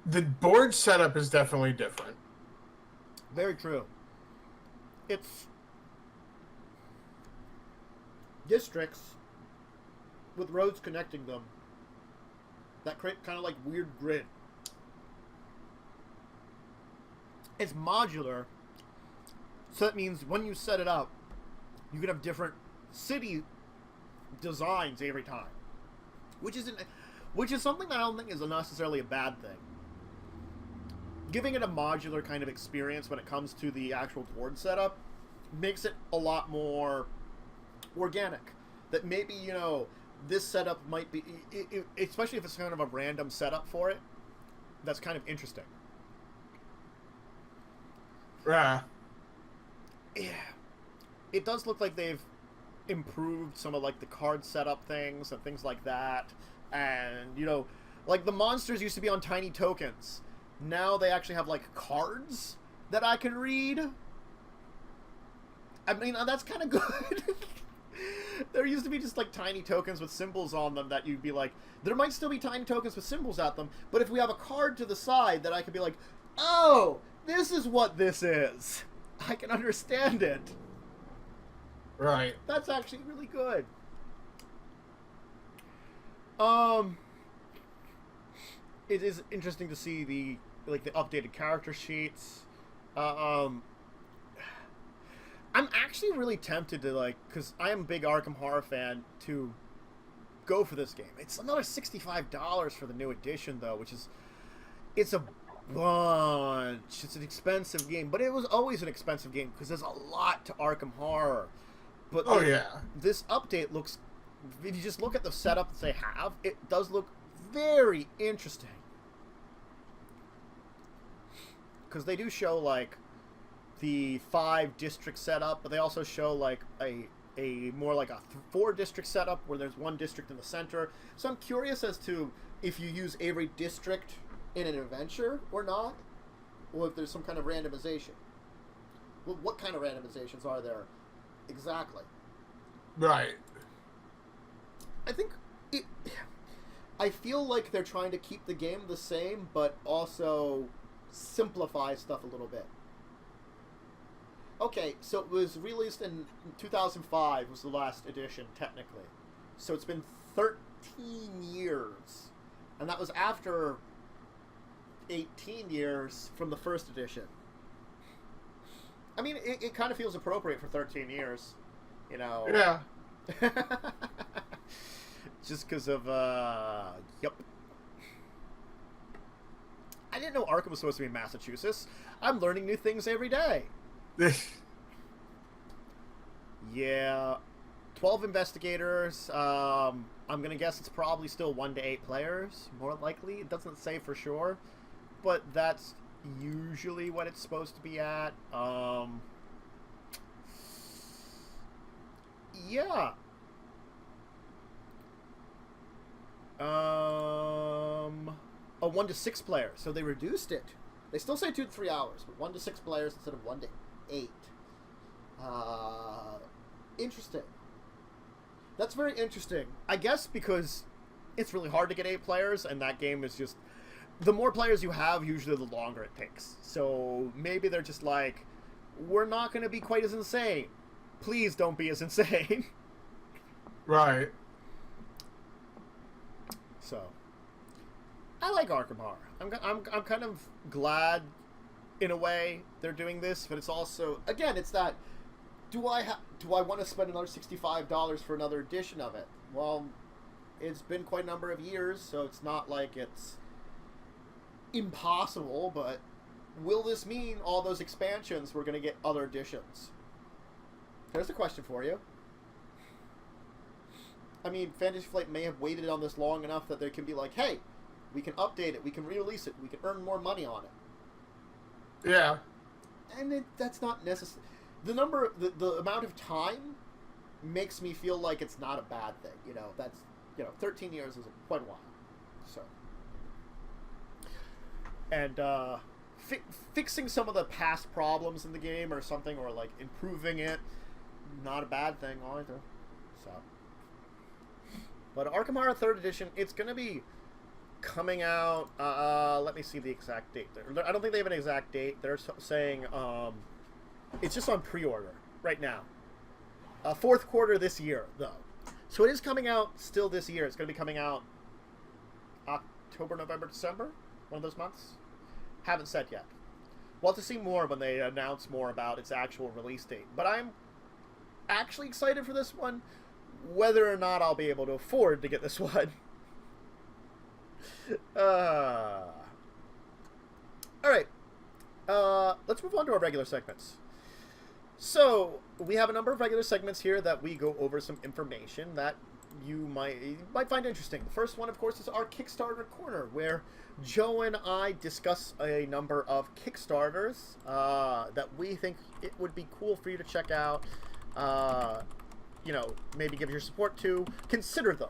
The board setup is definitely different. Very true. It's districts with roads connecting them that create kind of like weird grid. It's modular, so that means when you set it up, you can have different city designs every time, which is something that I don't think is necessarily a bad thing. Giving it a modular kind of experience when it comes to the actual board setup makes it a lot more organic. That maybe, you know, this setup might be, especially if it's kind of a random setup for it, that's kind of interesting. Yeah. Yeah. It does look like they've improved some of, like, the card setup things and things like that. And, you know, like, the monsters used to be on tiny tokens. Now they actually have, like, cards that I can read. I mean, that's kind of good. There used to be just, like, tiny tokens with symbols on them that you'd be like, there might still be tiny tokens with symbols at them, but if we have a card to the side that I could be like, oh, this is what this is. I can understand it. Right. That's actually really good. It is interesting to see the updated character sheets. I'm actually really tempted to, like, because I am a big Arkham Horror fan, to go for this game. It's another $65 for the new edition, though, which is, it's a bunch. It's an expensive game, but it was always an expensive game because there's a lot to Arkham Horror. But this update looks, if you just look at the setup that they have, it does look very interesting. Because they do show, like, the 5 district setup, but they also show, like, a more like a 4 district setup where there's 1 district in the center. So I'm curious as to if you use every district in an adventure or not, or if there's some kind of randomization. Well, what kind of randomizations are there exactly? Right. I feel like they're trying to keep the game the same, but also simplify stuff a little bit. Okay, so it was released in 2005, was the last edition, technically. So it's been 13 years. And that was after 18 years from the first edition. I mean, it kind of feels appropriate for 13 years, you know. Yeah. Just because of, yep. I didn't know Arkham was supposed to be in Massachusetts. I'm learning new things every day. Yeah. 12 investigators. I'm going to guess it's probably still 1 to 8 players, more likely. It doesn't say for sure, but that's usually what it's supposed to be at. Yeah. A 1 to 6 players, so they reduced it. They still say 2 to 3 hours, but 1 to 6 players instead of 1 to 8. Interesting. That's very interesting. I guess because it's really hard to get 8 players, and that game is just, the more players you have, usually the longer it takes. So maybe they're just like, we're not going to be quite as insane. Please don't be as insane. Right. So, I like Arkham Horror. I'm kind of glad, in a way, they're doing this, but it's also, again, it's that, do I want to spend another $65 for another edition of it? Well, it's been quite a number of years, so it's not like it's impossible, but will this mean all those expansions we're going to get other editions? There's a question for you. I mean, Fantasy Flight may have waited on this long enough that they can be like, hey, we can update it, we can re-release it, we can earn more money on it. Yeah. And that's not necessary. The amount of time makes me feel like it's not a bad thing. You know, that's, 13 years is quite a while. So, and fixing some of the past problems in the game or something, or like improving it, not a bad thing either. So, but Arkham Horror 3rd Edition, it's gonna be coming out. Let me see the exact date. I don't think they have an exact date. They're saying it's just on pre-order right now. 4th quarter this year, though. So it is coming out still this year. It's going to be coming out October, November, December, one of those months. Haven't said yet. We'll have to see more when they announce more about its actual release date. But I'm actually excited for this one, whether or not I'll be able to afford to get this one. All right. Let's move on to our regular segments. So, we have a number of regular segments here that we go over some information that you might find interesting. The first one, of course, is our Kickstarter Korner, where Joe and I discuss a number of Kickstarters that we think it would be cool for you to check out, you know, maybe give your support to, consider them.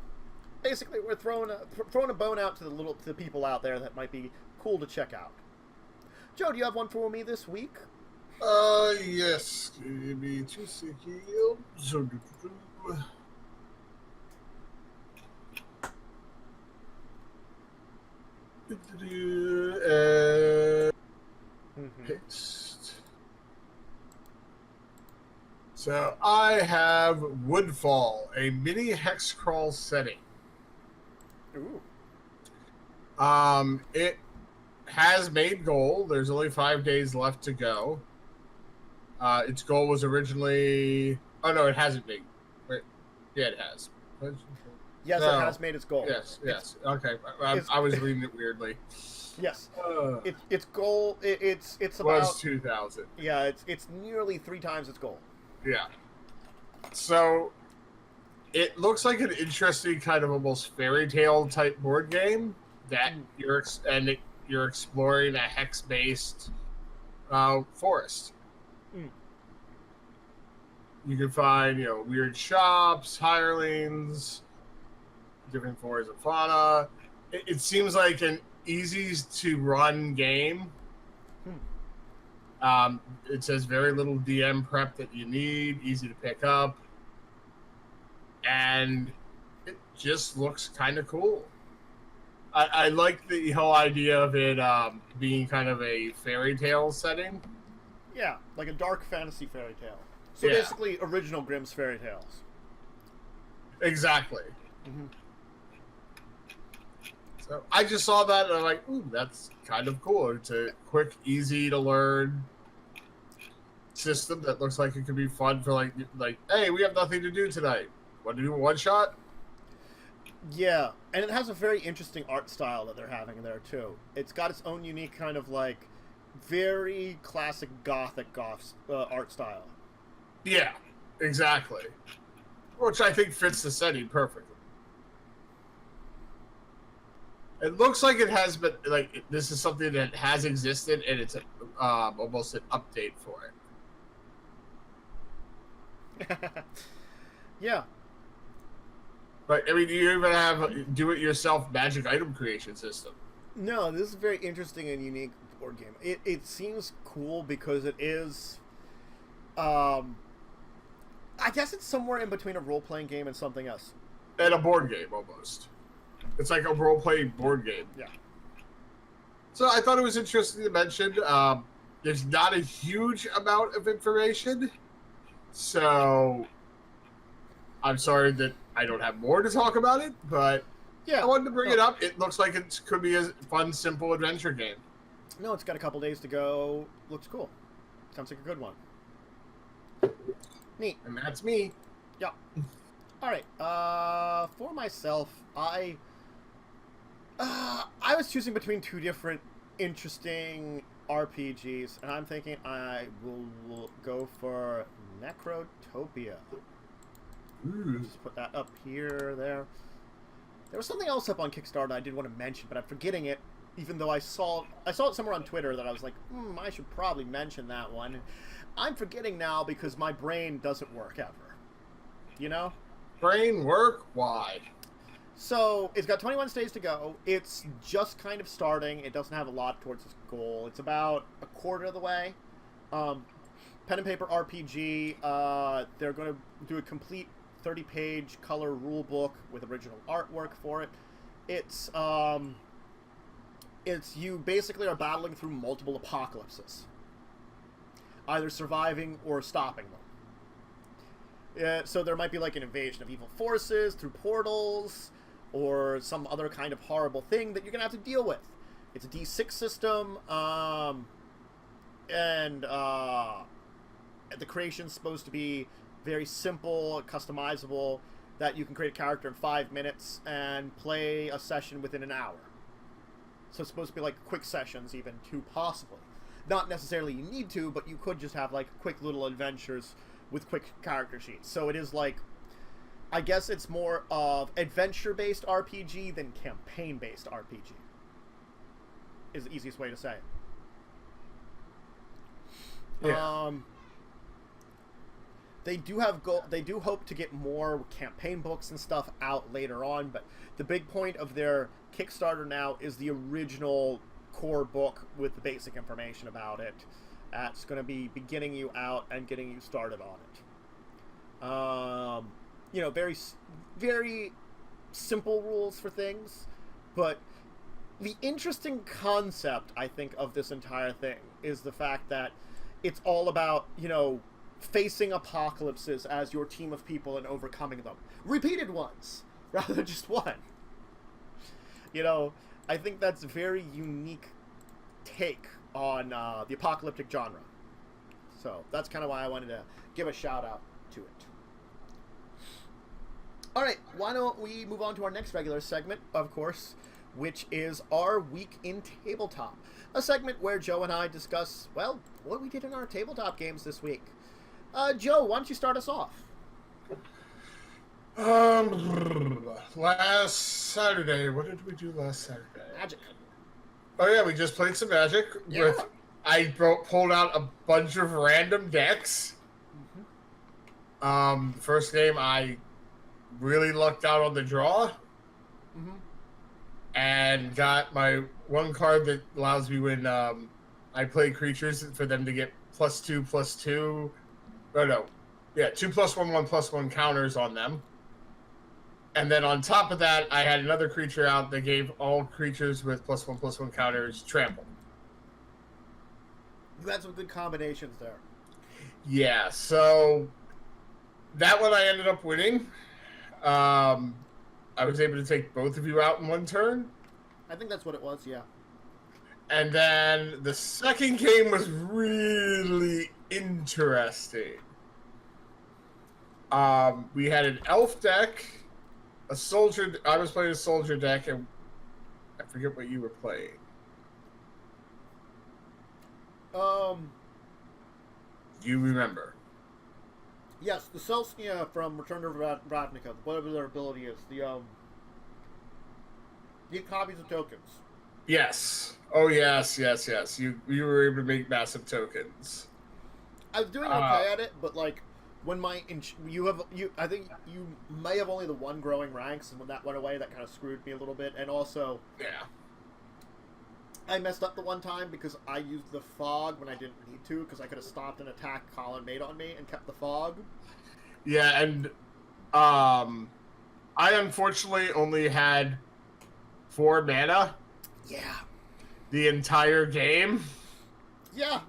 Basically, we're throwing a bone out to the people out there that might be cool to check out. Joe, do you have one for me this week? Yes. Give me 2 seconds. Paste. So I have Woodfall, a mini hex crawl setting. Ooh. It has made goal. There's only 5 days left to go. Its goal was originally... Oh, no, it hasn't made... Wait. Yeah, it has. Yes, no. It has made its goal. Yes. Okay. I was reading it weirdly. Yes. Its goal, it's about... was 2,000. Yeah, it's nearly 3 times its goal. Yeah. So, it looks like an interesting kind of almost fairy tale type board game that you're exploring a hex-based forest. You can find, you know, weird shops, hirelings, different floras of fauna. It seems like an easy to run game. It says very little DM prep that you need, easy to pick up, and it just looks kind of cool. I like the whole idea of it being kind of a fairy tale setting. Yeah, like a dark fantasy fairy tale. So basically, original Grimm's fairy tales. Exactly. So I just saw that and I'm like, ooh, that's kind of cool. It's a quick, easy to learn system that looks like it could be fun for like, hey, we have nothing to do tonight. Want to do a one shot? Yeah, and it has a very interesting art style that they're having there too. It's got its own unique kind of like very classic gothic art style. Yeah, exactly. Which I think fits the setting perfectly. It looks like it has been, like, this is something that has existed, and it's almost an update for it. Yeah. But, I mean, do you even have a do-it-yourself magic item creation system? No, this is a very interesting and unique board game. It seems cool because it is... I guess it's somewhere in between a role-playing game and something else. And a board game, almost. It's like a role-playing board game. Yeah. So I thought it was interesting to mention. There's not a huge amount of information. So I'm sorry that I don't have more to talk about it, but yeah, I wanted to bring it up. It looks like it could be a fun, simple adventure game. No, it's got a couple days to go. Looks cool. Sounds like a good one. Neat. And that's me. Yeah. All right. For myself, I was choosing between 2 different interesting RPGs, and I'm thinking I will go for Necrotopia. Ooh. Just put that up here, there. There was something else up on Kickstarter I did want to mention, but I'm forgetting it. Even though I saw it somewhere on Twitter that I was like, I should probably mention that one. I'm forgetting now because my brain doesn't work ever. You know? Brain work? Why? So, it's got 21 stays to go. It's just kind of starting. It doesn't have a lot towards its goal. It's about a quarter of the way. Pen and paper RPG. They're going to do a complete 30-page color rule book with original artwork for it. It's you basically are battling through multiple apocalypses, either surviving or stopping them. So there might be like an invasion of evil forces through portals, or some other kind of horrible thing that you're gonna have to deal with. It's a D6 system, and the creation's supposed to be very simple, customizable, that you can create a character in 5 minutes and play a session within an hour. So it's supposed to be like quick sessions, even, too, possibly. Not necessarily you need to, but you could just have like quick little adventures with quick character sheets. So it is like, I guess it's more of adventure-based RPG than campaign-based RPG. Is the easiest way to say it. Yeah. They do hope to get more campaign books and stuff out later on, but the big point of their Kickstarter now is the original core book with the basic information about it. That's going to be beginning you out and getting you started on it. You know, very, very simple rules for things, but the interesting concept, I think, of this entire thing is the fact that it's all about, you know, facing apocalypses as your team of people and overcoming them. Repeated ones, rather than just one. You know, I think that's a very unique take on the apocalyptic genre. So that's kind of why I wanted to give a shout out to it. Alright, why don't we move on to our next regular segment, of course, which is our Week in Tabletop. A segment where Joe and I discuss, well, what we did in our tabletop games this week. Joe, why don't you start us off? Last Saturday, what did we do last Saturday? Magic. Oh yeah, we just played some Magic. Yeah. Pulled out a bunch of random decks. First game, I really lucked out on the draw. And got my one card that allows me when I play creatures for them to get +2/+2. Oh no. Yeah, 2+1/1+1 counters on them. And then on top of that, I had another creature out that gave all creatures with +1/+1 counters trample. You had some good combinations there. Yeah, so that one I ended up winning. I was able to take both of you out in one turn. I think that's what it was, yeah. And then the second game was really interesting. We had an elf deck, a soldier. I was playing a soldier deck, and I forget what you were playing. You remember? Yes, the Celsnia from Return to Ravnica, whatever their ability is, the copies of tokens. Yes. Oh yes. You were able to make massive tokens. I was doing okay at it, but like when I think you may have only the one growing ranks, and when that went away, that kind of screwed me a little bit. And also, yeah, I messed up the one time because I used the fog when I didn't need to, because I could have stopped an attack Colin made on me and kept the fog. Yeah, and I unfortunately only had 4 mana. Yeah. The entire game. Yeah.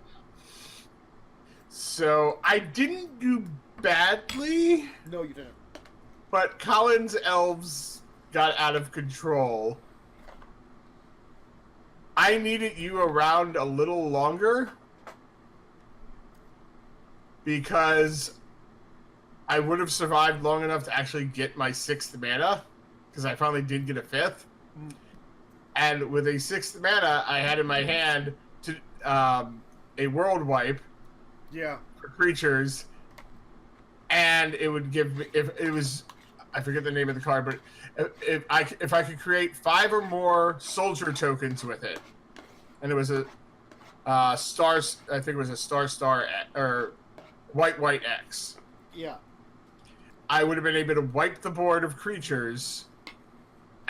So I didn't do badly. No, you didn't. But Colin's elves got out of control. I needed you around a little longer because I would have survived long enough to actually get my 6th mana, because I finally did get a 5th. And with a 6th mana, I had in my hand to a world wipe. Yeah. For creatures, and it would give me, if it was, I forget the name of the card, but if I could create 5 or more soldier tokens with it, and it was a star, I think it was a star or white X. Yeah. I would have been able to wipe the board of creatures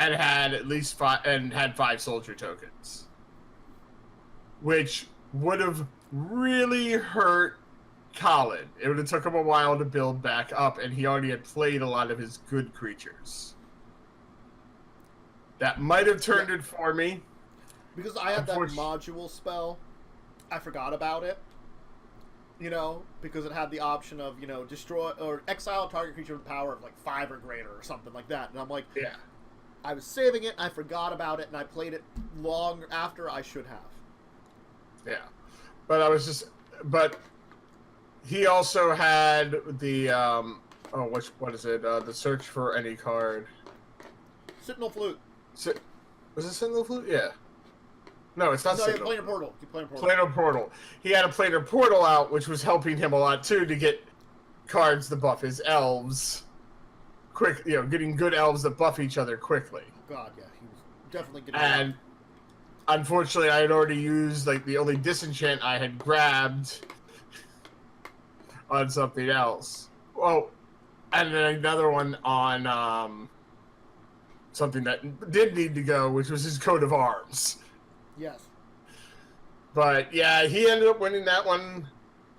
and had at least 5 soldier tokens, which would have really hurt Colin. It would have took him a while to build back up, and he already had played a lot of his good creatures. That might have turned it for me. Because I had that module spell, I forgot about it. You know, because it had the option of, you know, destroy or exile a target creature with power of like 5 or greater or something like that. And I'm like, yeah. I was saving it, I forgot about it, and I played it long after I should have. Yeah. But he also had the, what is it? The search for any card. Sentinel Flute. Was it Sentinel Flute? Yeah. No, it's not Sentinel. No, Planar Portal. Planar Portal. He had a Planar Portal out, which was helping him a lot, too, to get cards to buff his elves. Quick, you know, getting good elves that buff each other quickly. God, yeah. He was definitely getting And unfortunately, I had already used, like, the only disenchant I had grabbed on something else. Well, and then another one on something that did need to go, which was his coat of arms. Yes. But yeah, he ended up winning that one.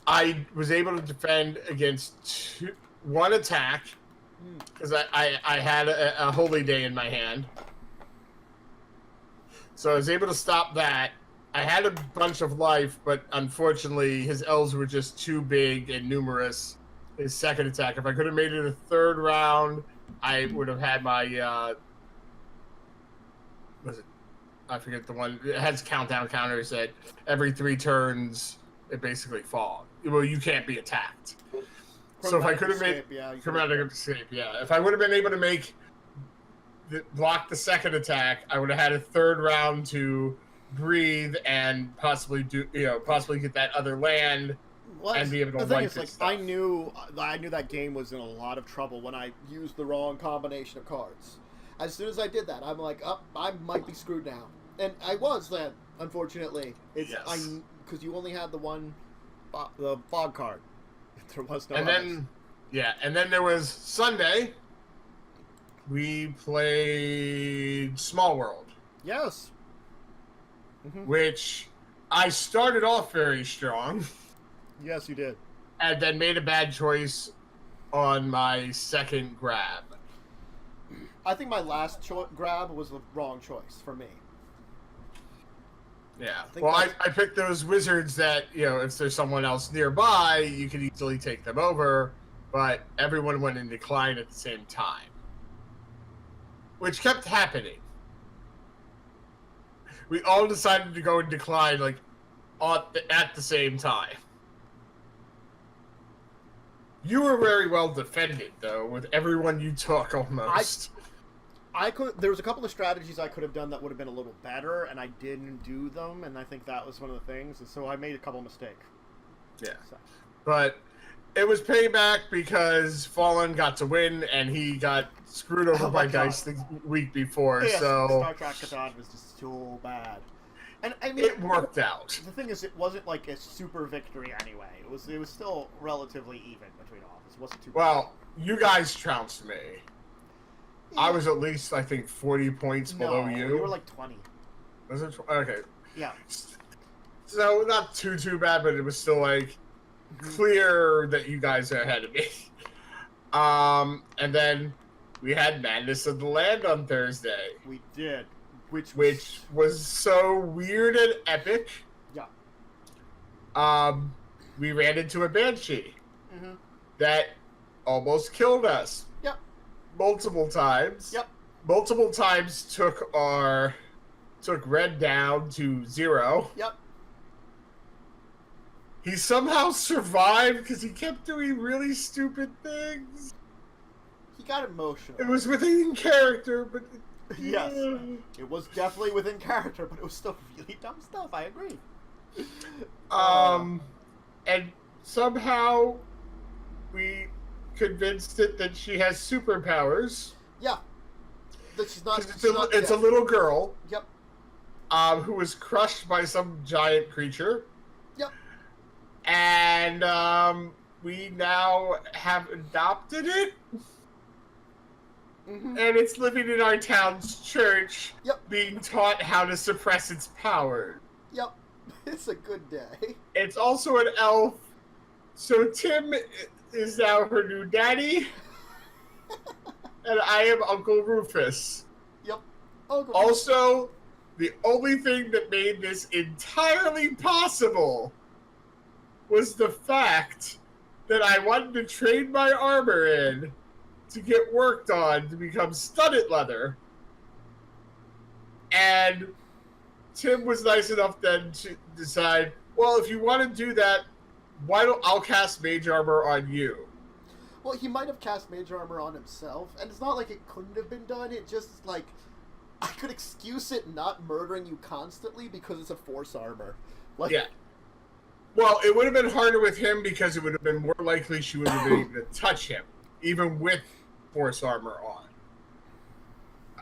I was able to defend against 1 attack because I had a Holy Day in my hand. So I was able to stop that. I had a bunch of life, but unfortunately his elves were just too big and numerous. His second attack, if I could have made it a 3rd round, I would have had my I forget the one. It has countdown counters that every 3 turns it basically falls. Well, you can't be attacked. So if I could have made chromatic escape, if I would have been able to block the second attack, I would have had a 3rd round to breathe and possibly get that other land and be able to wipe this stuff. I knew that game was in a lot of trouble when I used the wrong combination of cards. As soon as I did that, I'm like, I might be screwed now. And I was then, unfortunately. Because you only had the fog card. There was no others. And then there was Sunday. We played Small World. Yes. Which I started off very strong. Yes, you did. And then made a bad choice on my second grab. I think my last grab was the wrong choice for me. Yeah. Well, I picked those wizards that, you know, if there's someone else nearby, you could easily take them over, but everyone went in decline at the same time. Which kept happening. We all decided to go in decline, like, at the same time. You were very well defended, though, with everyone you took, almost. There was a couple of strategies I could have done that would have been a little better, and I didn't do them, and I think that was one of the things, and so I made a couple of mistakes. Yeah. So. But it was payback because Fallen got to win, and he got screwed over by Dice the week before, so... Star Trek Catan was just so bad. And I mean... It worked out. The thing is, it wasn't like a super victory anyway. It was still relatively even between all of us. It wasn't too bad. Well, you guys trounced me. Yeah. I was at least, I think, 40 points below you. You were like 20. Was it? Okay. Yeah. So, not too bad, but it was still, like, clear that you guys are ahead of me. And then we had Madness of the Land on Thursday. We did. Which was so weird and epic. Yeah. We ran into a Banshee that almost killed us. Yep. Multiple times. Yep. Multiple times took Red down to 0. Yep. He somehow survived because he kept doing really stupid things. He got emotional. It was within character, but... Yes. It was definitely within character, but it was still really dumb stuff, I agree. And somehow we convinced it that she has superpowers. Yeah. That she's not... It's a little girl. Yep. Who was crushed by some giant creature. Yep. And we now have adopted it. Mm-hmm. and it's living in our town's church, Yep. being taught how to suppress its power. Yep. It's a good day. It's also an elf, so Tim is now her new daddy, and I am Uncle Rufus. Yep. Oh, Also, the only thing that made this entirely possible was the fact that I wanted to trade my armor in to get worked on to become studded leather. And Tim was nice enough then to decide, well, if you want to do that, why don't I'll cast mage armor on you? Well, he might have cast mage armor on himself, and it's not like it couldn't have been done. It just, like, I could excuse it not murdering you constantly because it's a force armor. Like, Yeah. Well, it would have been harder with him because it would have been more likely she would have been able to touch him, even with force armor on.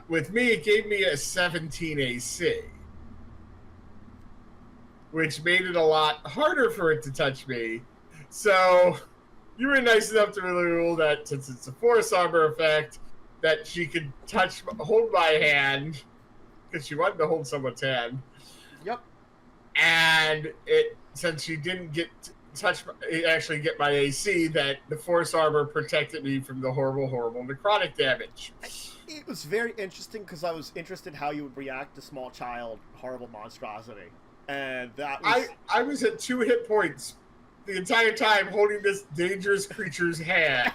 With me, it gave me a 17 AC, which made it a lot harder for it to touch me. So you were nice enough to really rule that since it's a force armor effect, that she could hold my hand, because she wanted to hold someone's hand. Yep. And since she didn't get get my AC, that the force armor protected me from the horrible necrotic damage. It was very interesting because I was interested how you would react to small child horrible monstrosity. And that was... I was at 2 hit points the entire time holding this dangerous creature's hand.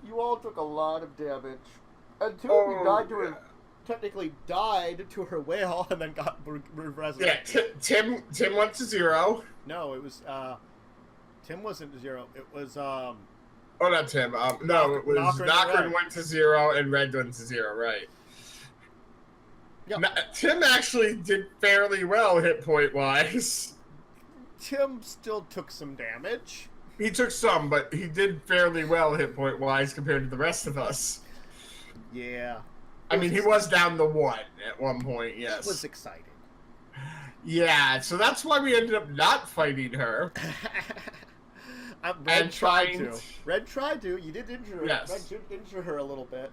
You all took a lot of damage. Until we died to her... Technically died to her whale and then got resurrected. Yeah, Tim went to 0. No, it was, Tim wasn't 0. It was, Oh, not Tim. No, it was Knocker went to 0 and Red went to 0, right. Yep. Tim actually did fairly well hit point wise. Tim still took some damage. He took some, but he did fairly well hit point wise compared to the rest of us. Yeah. I mean, he was down to 1 at one point, yes. It was exciting. Yeah, so that's why we ended up not fighting her. Red tried to. Red tried to. You did injure her. Yes. Red did injure her a little bit.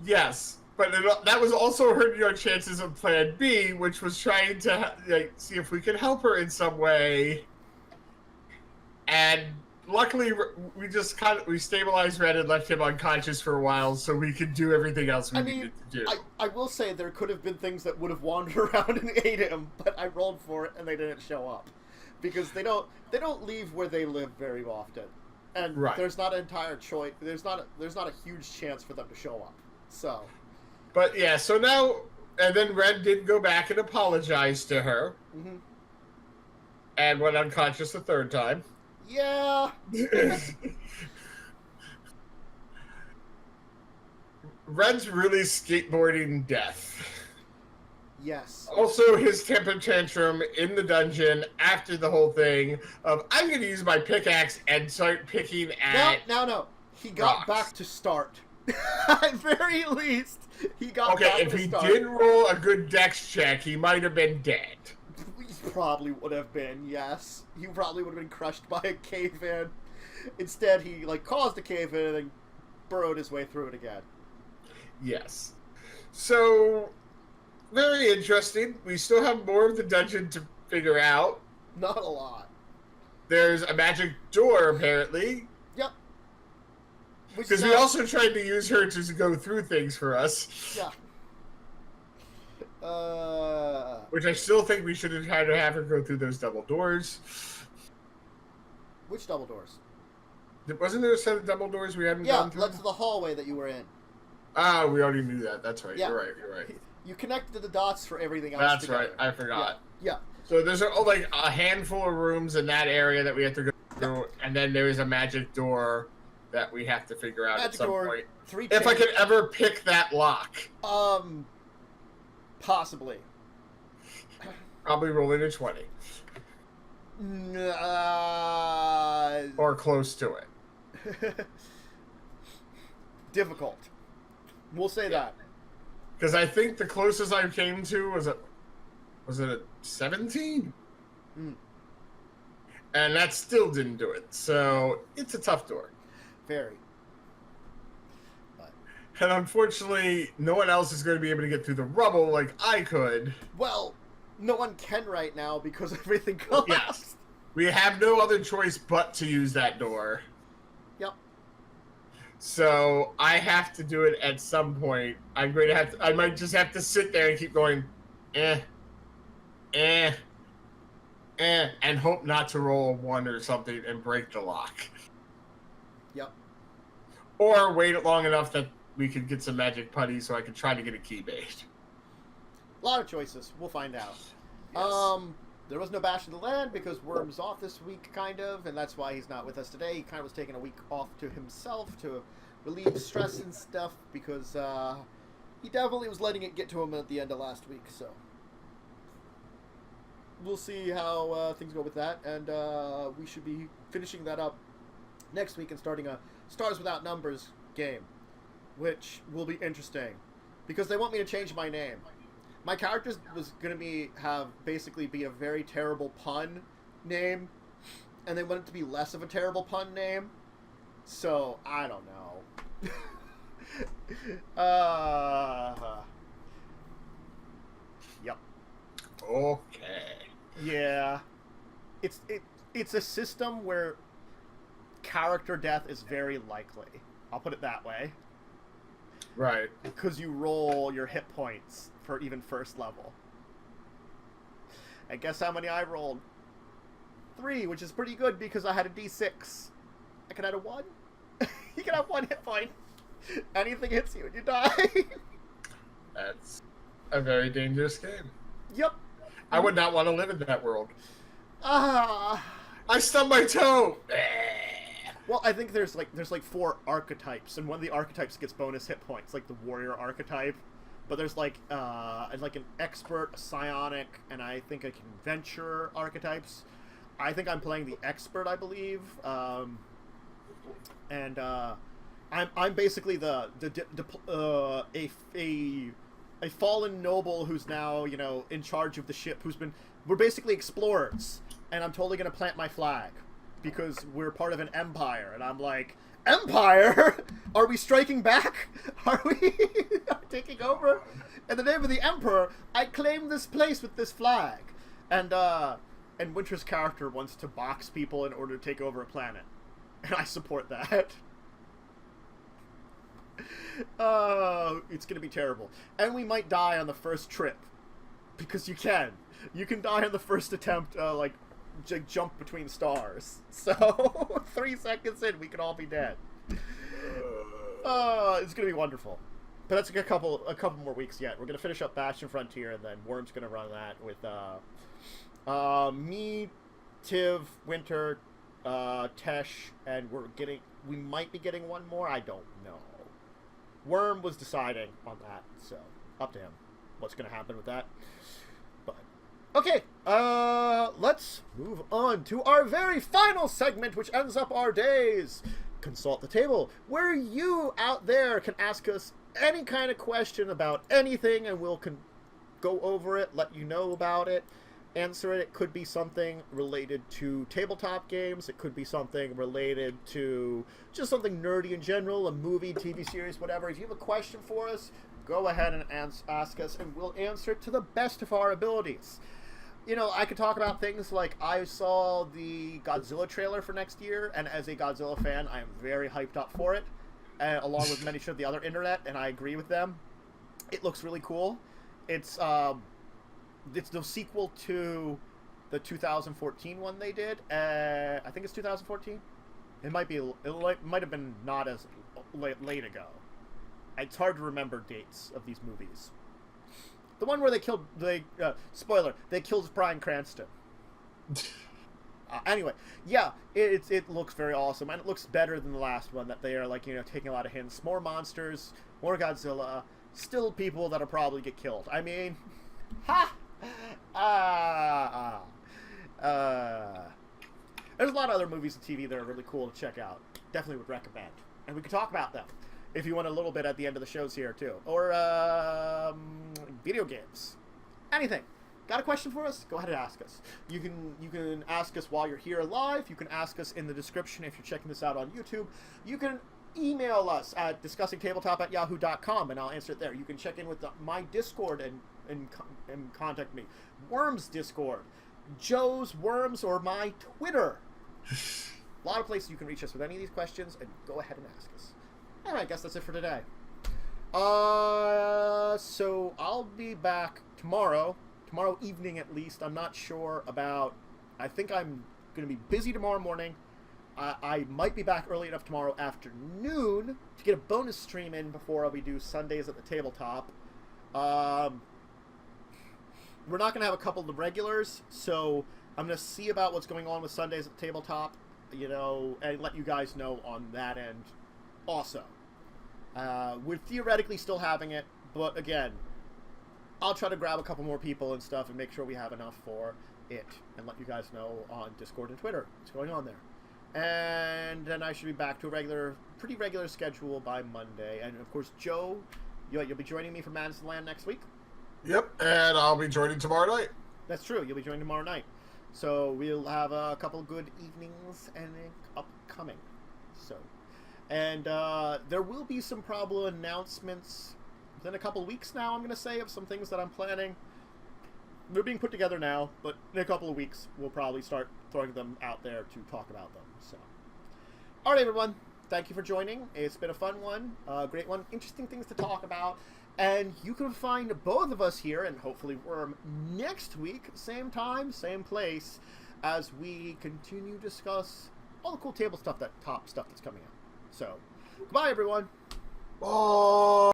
Yes, but that was also hurting our chances of Plan B, which was trying to see if we could help her in some way. And luckily, we stabilized Red and left him unconscious for a while, so we could do everything else we needed to do. I will say there could have been things that would have wandered around and ate him, but I rolled for it and they didn't show up because they don't leave where they live very often, and there's not an entire choice. There's not a huge chance for them to show up. So, but yeah, so now and then Red did go back and apologize to her, and went unconscious a 3rd time. Yeah. Red's really skateboarding death. Yes. Also, his temper tantrum in the dungeon after the whole thing of, I'm going to use my pickaxe and start picking at... No. He got back to start. At very least, he got back to start. Okay, if he did roll a good dex check, he might have been dead. He probably would have been, yes. He probably would have been crushed by a cave-in. Instead, he, caused a cave-in and then burrowed his way through it again. Yes. So, very interesting. We still have more of the dungeon to figure out. Not a lot. There's a magic door, apparently. Yep. Because we also tried to use her to go through things for us. Yeah. Which I still think we should have tried to have her go through those double doors. Which double doors? Wasn't there a set of double doors we hadn't gone through? Yeah, that's the hallway that you were in. Ah, we already knew that. That's right. Yeah. You're right. You connected the dots for everything else That's together. right. I forgot. Yeah. So there's a handful of rooms in that area that we have to go through, and then there is a magic door that we have to figure out at some point. If I could ever pick that lock. Possibly. Probably rolling a 20. Or close to it. Difficult. We'll say that. Because I think the closest I came to was a 17? And that still didn't do it. So it's a tough door. Very. And unfortunately, no one else is going to be able to get through the rubble like I could. Well, no one can right now because everything collapsed. Yes. We have no other choice but to use that door. Yep. So I have to do it at some point. I'm going to have to, I might just have to sit there and keep going, and hope not to roll a 1 or something and break the lock. Yep. Or wait long enough that we could get some magic putty so I could try to get a key bait. A lot of choices. We'll find out. Yes. There was no Bash of the Land because Worm's off this week, kind of, and that's why he's not with us today. He kind of was taking a week off to himself to relieve stress and stuff because he definitely was letting it get to him at the end of last week, so we'll see how things go with that, and we should be finishing that up next week and starting a Stars Without Numbers game, which will be interesting because they want me to change my name. My character was going to basically be a very terrible pun name, and they want it to be less of a terrible pun name, so I don't know. Yep. Okay. Yeah. It's a system where character death is very likely. I'll put it that way. Right. Because you roll your hit points for even first level. And guess how many I rolled? 3, which is pretty good because I had a D6. I can add a 1. You can have 1 hit point. Anything hits you and you die. That's a very dangerous game. Yep. I would not want to live in that world. I stubbed my toe. Well, I think there's like 4 archetypes, and one of the archetypes gets bonus hit points, like the warrior archetype. But there's like an expert, a psionic, and I think a adventurer archetypes. I think I'm playing the expert, I believe, and I'm basically a fallen noble who's now in charge of the ship. We're basically explorers, and I'm totally gonna plant my flag because we're part of an empire, and I'm like, Empire? Are we striking back? Are we taking over? In the name of the Emperor, I claim this place with this flag. And Winter's character wants to box people in order to take over a planet. And I support that. It's gonna be terrible. And we might die on the first trip. Because you can. You can die on the first attempt, jump between stars. So 3 seconds in, we could all be dead. It's gonna be wonderful. But that's a couple more weeks yet. We're gonna finish up Bastion Frontier, and then Worm's gonna run that with me, Tiv, Winter, Tesh, and we might be getting one more. I don't know. Worm was deciding on that, so up to him. What's gonna happen with that? Okay, let's move on to our very final segment, which ends up our days. Consult the Table, where you out there can ask us any kind of question about anything, and we'll go over it, let you know about it, answer it. It could be something related to tabletop games. It could be something related to just something nerdy in general, a movie, TV series, whatever. If you have a question for us, go ahead and ask us, and we'll answer it to the best of our abilities. I could talk about things like I saw the Godzilla trailer for next year, and as a Godzilla fan, I am very hyped up for it, along with many of the other internet, and I agree with them. It looks really cool. It's the sequel to the 2014 one they did. I think it's 2014. It might have been not as late ago. It's hard to remember dates of these movies. The one where they killed spoiler, they killed Bryan Cranston. Anyway, yeah, it looks very awesome, and it looks better than the last one. That they are taking a lot of hints, more monsters, more Godzilla, still people that'll probably get killed. I mean, there's a lot of other movies and TV that are really cool to check out. Definitely would recommend, and we could talk about them if you want a little bit at the end of the shows here too, or video games, anything. Got a question for us? Go ahead and ask us. You can ask us while you're here live. You can ask us in the description if you're checking this out on YouTube. You can email us at discussingtabletop@yahoo.com, and I'll answer it there. You can check in with my Discord and contact me. Worms Discord, Joe's Worms, or my Twitter. A lot of places you can reach us with any of these questions, and go ahead and ask us. Anyway, I guess that's it for today. So I'll be back tomorrow evening at least. I'm not sure about, I think I'm going to be busy tomorrow morning. I might be back early enough tomorrow afternoon to get a bonus stream in before we do Sundays at the tabletop. We're not going to have a couple of the regulars, so I'm going to see about what's going on with Sundays at the tabletop, you know, and let you guys know on that end also. We're theoretically still having it, but again, I'll try to grab a couple more people and stuff and make sure we have enough for it and let you guys know on Discord and Twitter what's going on there. And then I should be back to a pretty regular schedule by Monday. And of course, Joe, you'll be joining me for Madison Land next week? Yep, and I'll be joining tomorrow night. That's true, you'll be joining tomorrow night. So we'll have a couple good evenings and upcoming. So, and there will be some probable announcements within a couple of weeks now, I'm going to say, of some things that I'm planning. They're being put together now, but in a couple of weeks, we'll probably start throwing them out there to talk about them. So, all right, everyone. Thank you for joining. It's been a fun one, great one, interesting things to talk about. And you can find both of us here, and hopefully Worm, next week, same time, same place, as we continue to discuss all the cool top stuff that's coming out. So, goodbye, everyone. Bye.